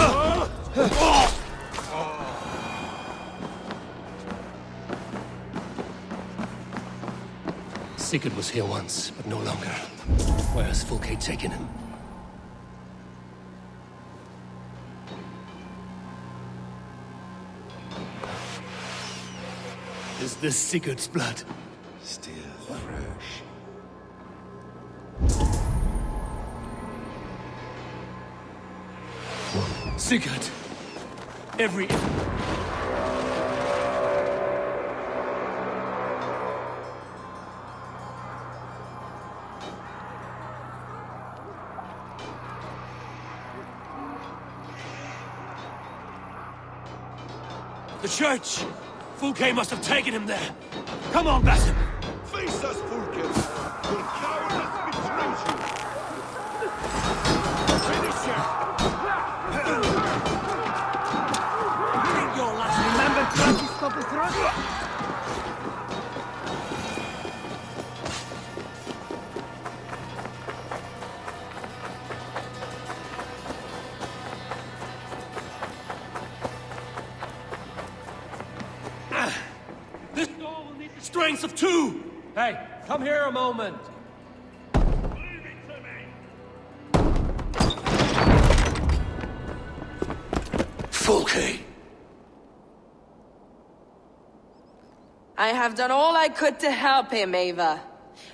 Sigurd was here once, but no longer. Where has Fulke taken him? Is this Sigurd's blood? Still fresh. Sigurd! Every... The church! Fulke must have taken him there! Come on, Basim! Face us, Fulke! Your cowardice betrays you! Finish him! Get your last... Remember trying to stop the thrust? This door will need the strength of two! Hey, come here a moment! Fulke. I have done all I could to help him, Ava.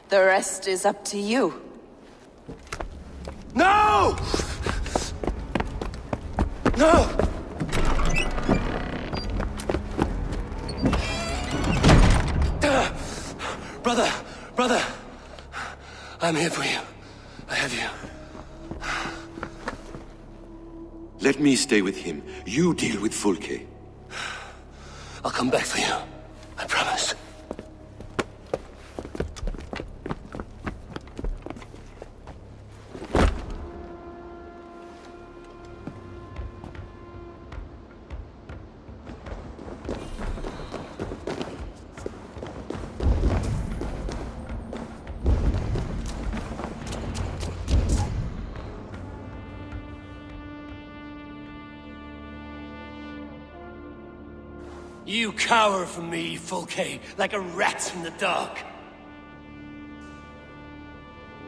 The rest is up to you. No! No! Brother, I'm here for you. I have you. Let me stay with him. You deal with Fulke. I'll come back for you. I promise. You cower from me, Fulke, like a rat in the dark.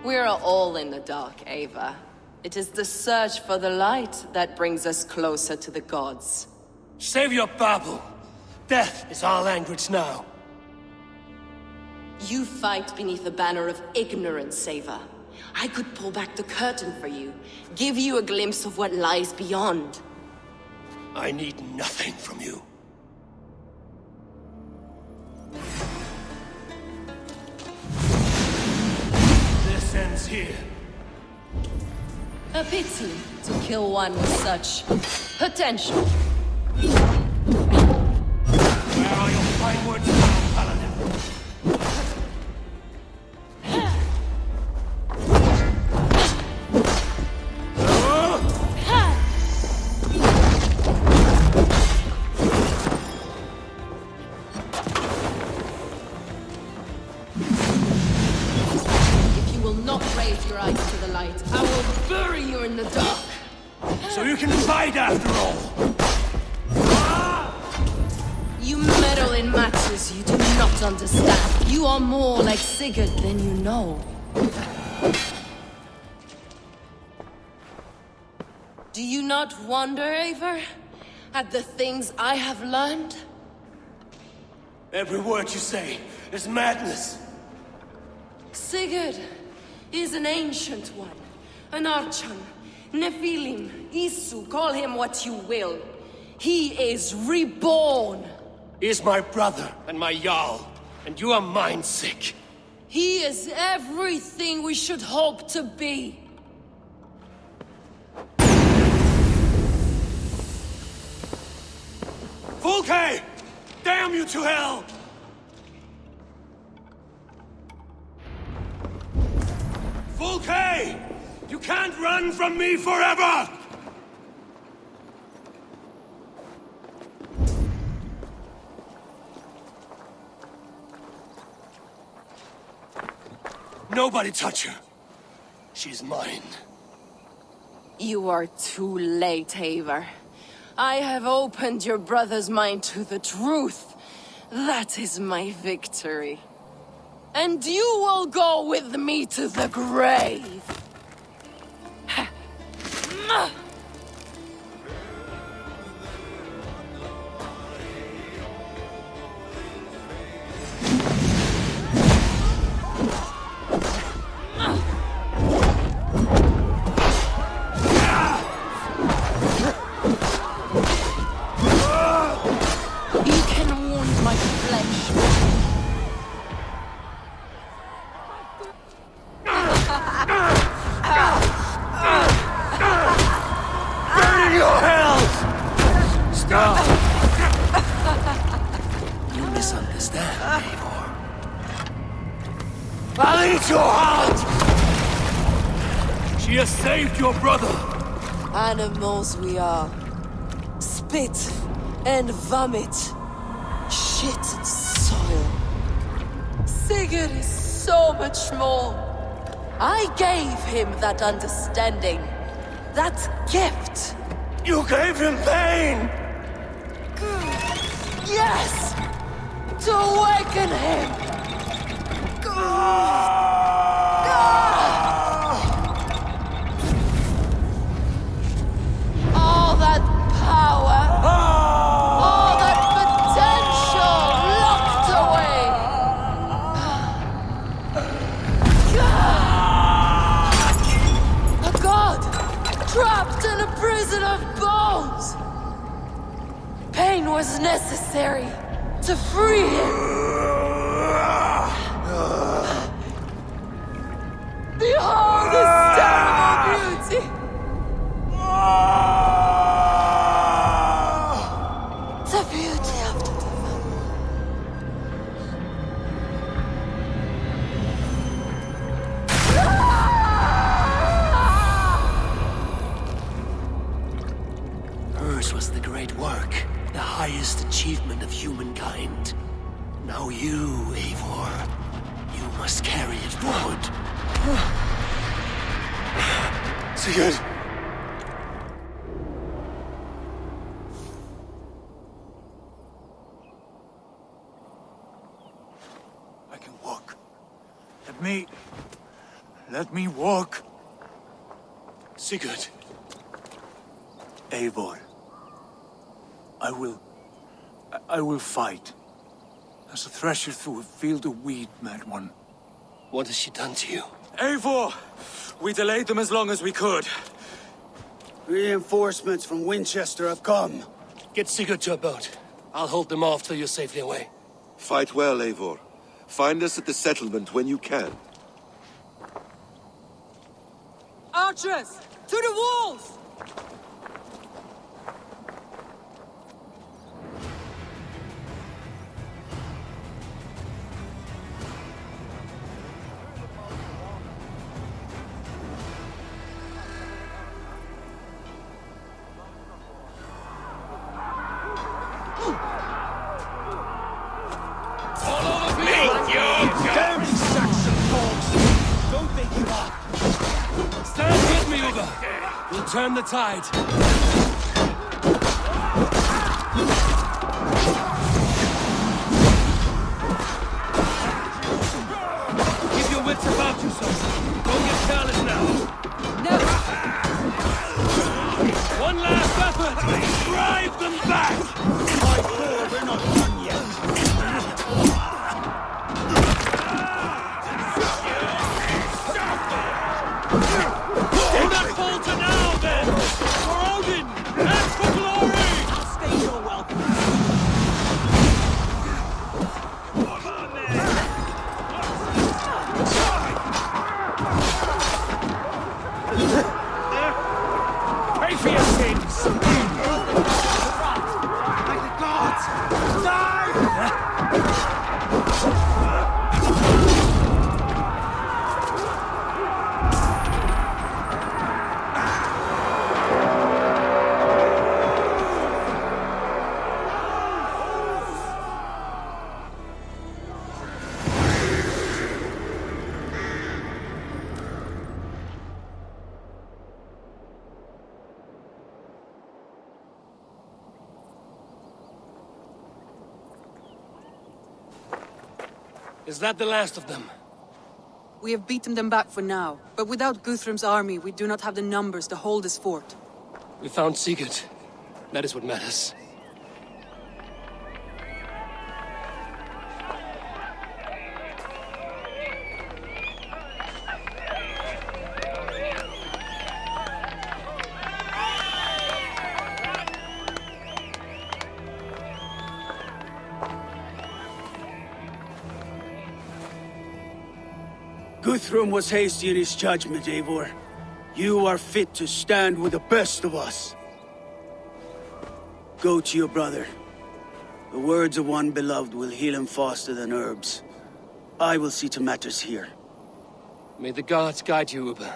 We're all in the dark, Ava. It is the search for the light that brings us closer to the gods. Save your babble. Death is our language now. You fight beneath the banner of ignorance, Ava. I could pull back the curtain for you, give you a glimpse of what lies beyond. I need nothing from you. This ends here. A pity to kill one with such potential. Where are your fine words now, Paladin? If you will not raise your eyes to the light, I will bury you in the dark. So you can fight after all. You meddle in matters you do not understand. You are more like Sigurd than you know. Do you not wonder, Eivor, at the things I have learned? Every word you say is madness. Sigurd is an ancient one, an Archon, Nephilim, Isu, call him what you will. He is reborn. He is my brother and my Jarl, and you are mind sick. He is everything we should hope to be. Fulke! Damn you to hell! Fulke! You can't run from me forever! Nobody touch her. She's mine. You are too late, Eivor. I have opened your brother's mind to the truth. That is my victory. And you will go with me to the grave. You can wound my flesh. Burn in your hells! Stop! You misunderstand, Eivor. I'll eat your heart! She has saved your brother! Animals we are. Spit and vomit. Shit and soil. Sigurd is so much more. I gave him that understanding. That gift. You gave him pain! Yes! To awaken him! All that power of bones! Pain was necessary to free him! Behold his terrible beauty! The beauty of the Hers was the great work, the highest achievement of humankind. Now you, Eivor, you must carry it forward. Sigurd! I can walk. Let me walk. Sigurd. Eivor. I will fight. As a thresher through a field of wheat, mad one. What has she done to you? Eivor! We delayed them as long as we could. Reinforcements from Winchester have come. Get Sigurd to a boat. I'll hold them off till you're safely away. Fight well, Eivor. Find us at the settlement when you can. Archers! To the walls! We'll turn the tide. Keep your wits about you, son. Don't get careless now. No! One last effort! Drive them back! Fight forward, we're not done yet. Do not falter now, then! For Odin, and for glory! I'll stay your welcome. Pray for your sins! By the gods! Die! Is that the last of them? We have beaten them back for now, but without Guthrum's army, we do not have the numbers to hold this fort. We found Sigurd. That is what matters. Guthrum was hasty in his judgment, Eivor. You are fit to stand with the best of us. Go to your brother. The words of one beloved will heal him faster than herbs. I will see to matters here. May the gods guide you, Uber.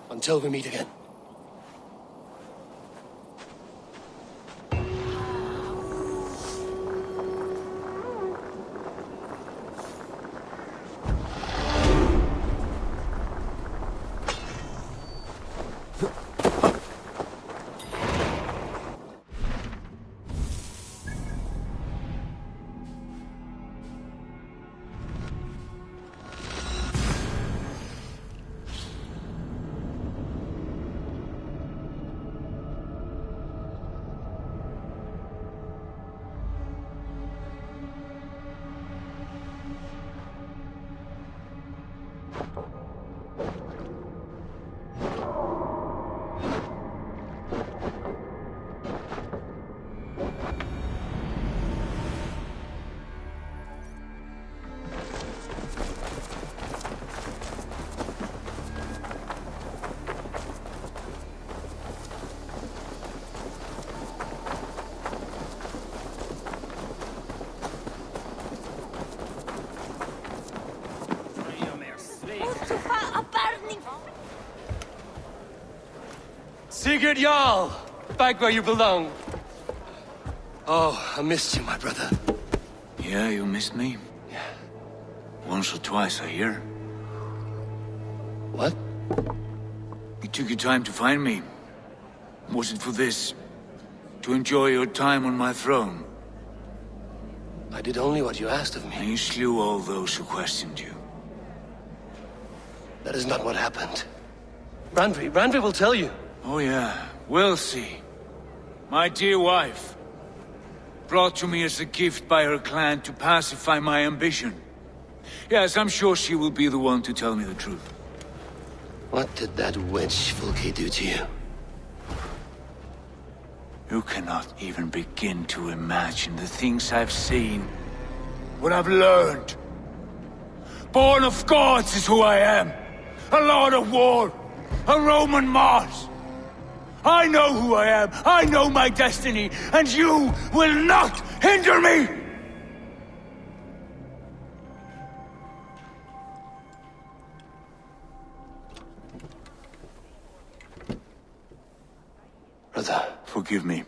Until we meet again. Sigurd Jarl! Back where you belong. Oh, I missed you, my brother. Yeah, you missed me? Yeah. Once or twice, I hear. What? You took your time to find me. Was it for this? To enjoy your time on my throne? I did only what you asked of me. And you slew all those who questioned you. That is not what happened. Randvi will tell you. Oh yeah, we'll see. My dear wife, brought to me as a gift by her clan to pacify my ambition. Yes, I'm sure she will be the one to tell me the truth. What did that witch Fulke do to you? You cannot even begin to imagine the things I've seen. What I've learned. Born of gods is who I am. A lord of war. A Roman Mars. I know who I am. I know my destiny. And you will not hinder me! Brother. Forgive me.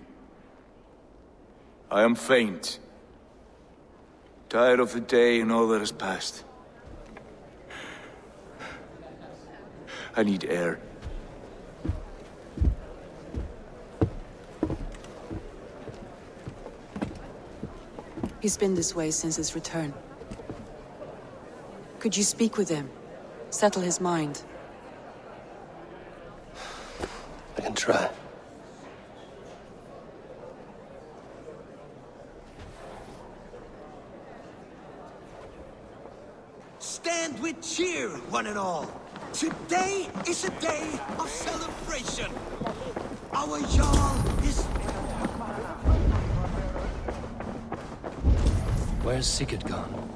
I am faint. Tired of the day and all that has passed. I need air. He's been this way since his return. Could you speak with him? Settle his mind? I can try. Stand with cheer, one and all. Today is a day of celebration. Our Jarl is... Where's Sigurd gone?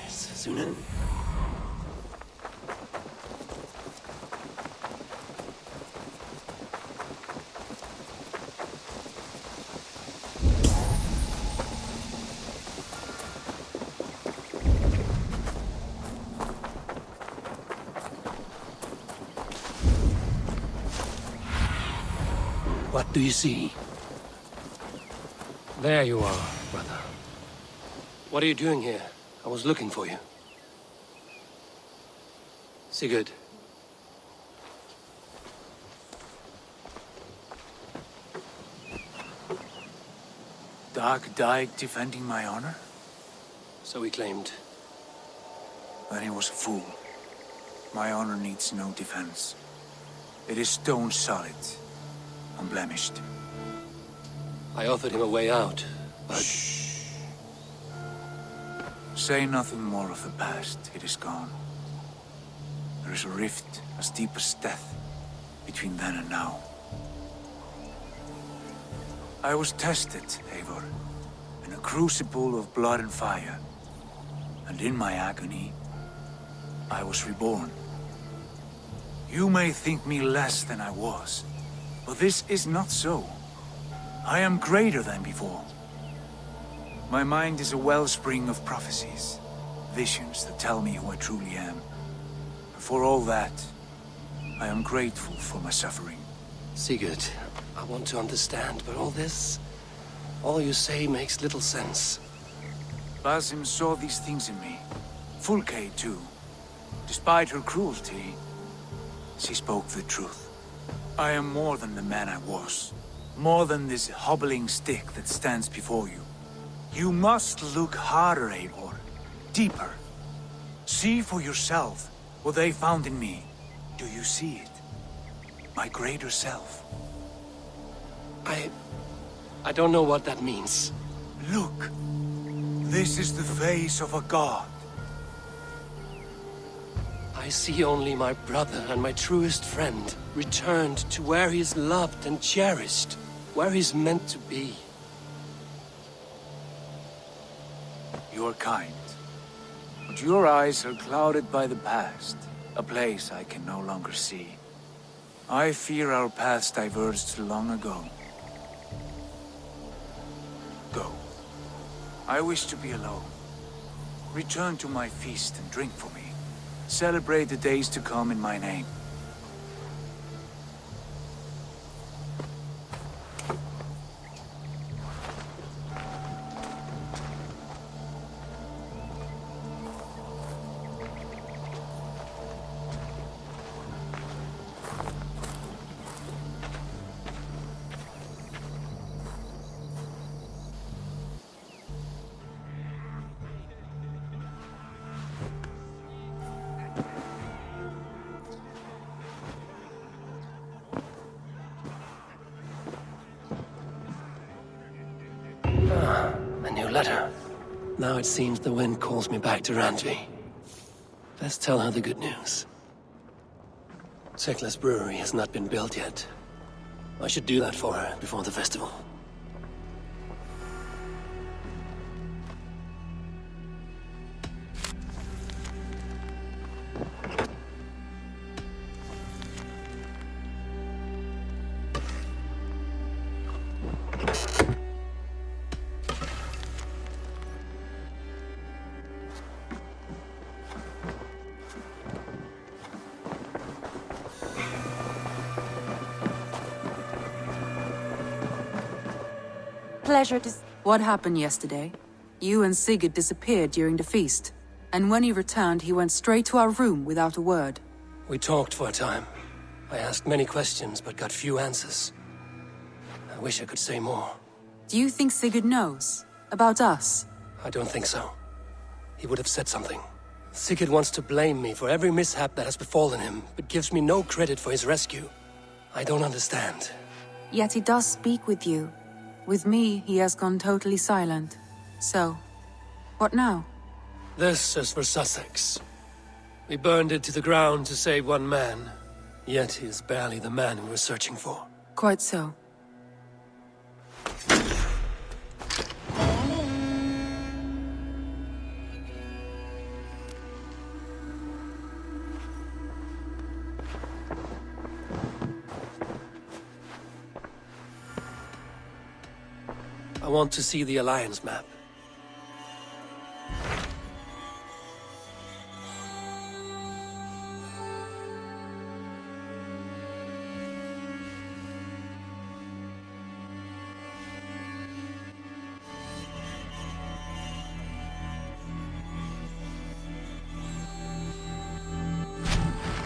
Sunan? What do you see? There you are, brother. What are you doing here? I was looking for you. Sigurd. Dark died defending my honor? So he claimed. Then he was a fool. My honor needs no defense. It is stone solid, unblemished. I offered him a way out, but... Shh. Say nothing more of the past. It is gone. There is a rift as deep as death between then and now. I was tested, Eivor, in a crucible of blood and fire. And in my agony, I was reborn. You may think me less than I was, but this is not so. I am greater than before. My mind is a wellspring of prophecies, visions that tell me who I truly am. And for all that, I am grateful for my suffering. Sigurd, I want to understand, but all you say makes little sense. Basim saw these things in me. Fulke, too. Despite her cruelty, she spoke the truth. I am more than the man I was. More than this hobbling stick that stands before you. You must look harder, Eivor. Deeper. See for yourself what they found in me. Do you see it? My greater self. I don't know what that means. Look. This is the face of a god. I see only my brother and my truest friend returned to where he is loved and cherished, where he's meant to be. You are kind, but your eyes are clouded by the past, a place I can no longer see. I fear our paths diverged long ago. Go. I wish to be alone. Return to my feast and drink for me. Celebrate the days to come in my name. letter. Now it seems the wind calls me back to Randvi. Let's tell her the good news. Tekla's brewery has not been built yet. I should do that for her before the festival. What happened yesterday? You and Sigurd disappeared during the feast. And when he returned, he went straight to our room without a word. We talked for a time. I asked many questions, but got few answers. I wish I could say more. Do you think Sigurd knows? About us? I don't think so. He would have said something. Sigurd wants to blame me for every mishap that has befallen him, but gives me no credit for his rescue. I don't understand. Yet he does speak with you. With me, he has gone totally silent. So, what now? This is for Sussex. We burned it to the ground to save one man. Yet he is barely the man we were searching for. Quite so. I want to see the Alliance map.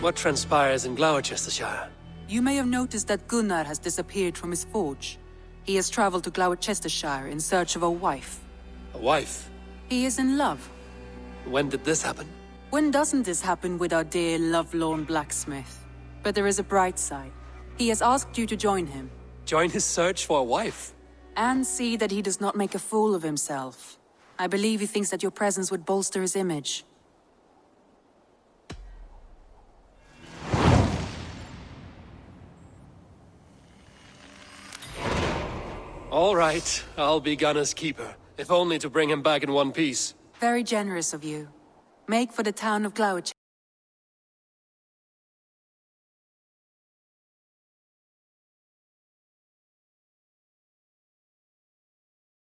What transpires in Gloucestershire? You may have noticed that Gunnar has disappeared from his forge. He has traveled to Gloucestershire in search of a wife. A wife? He is in love. When did this happen? When doesn't this happen with our dear lovelorn blacksmith? But there is a bright side. He has asked you to join him. Join his search for a wife? And see that he does not make a fool of himself. I believe he thinks that your presence would bolster his image. All right, I'll be Gunner's keeper, if only to bring him back in one piece. Very generous of you. Make for the town of Gloucester.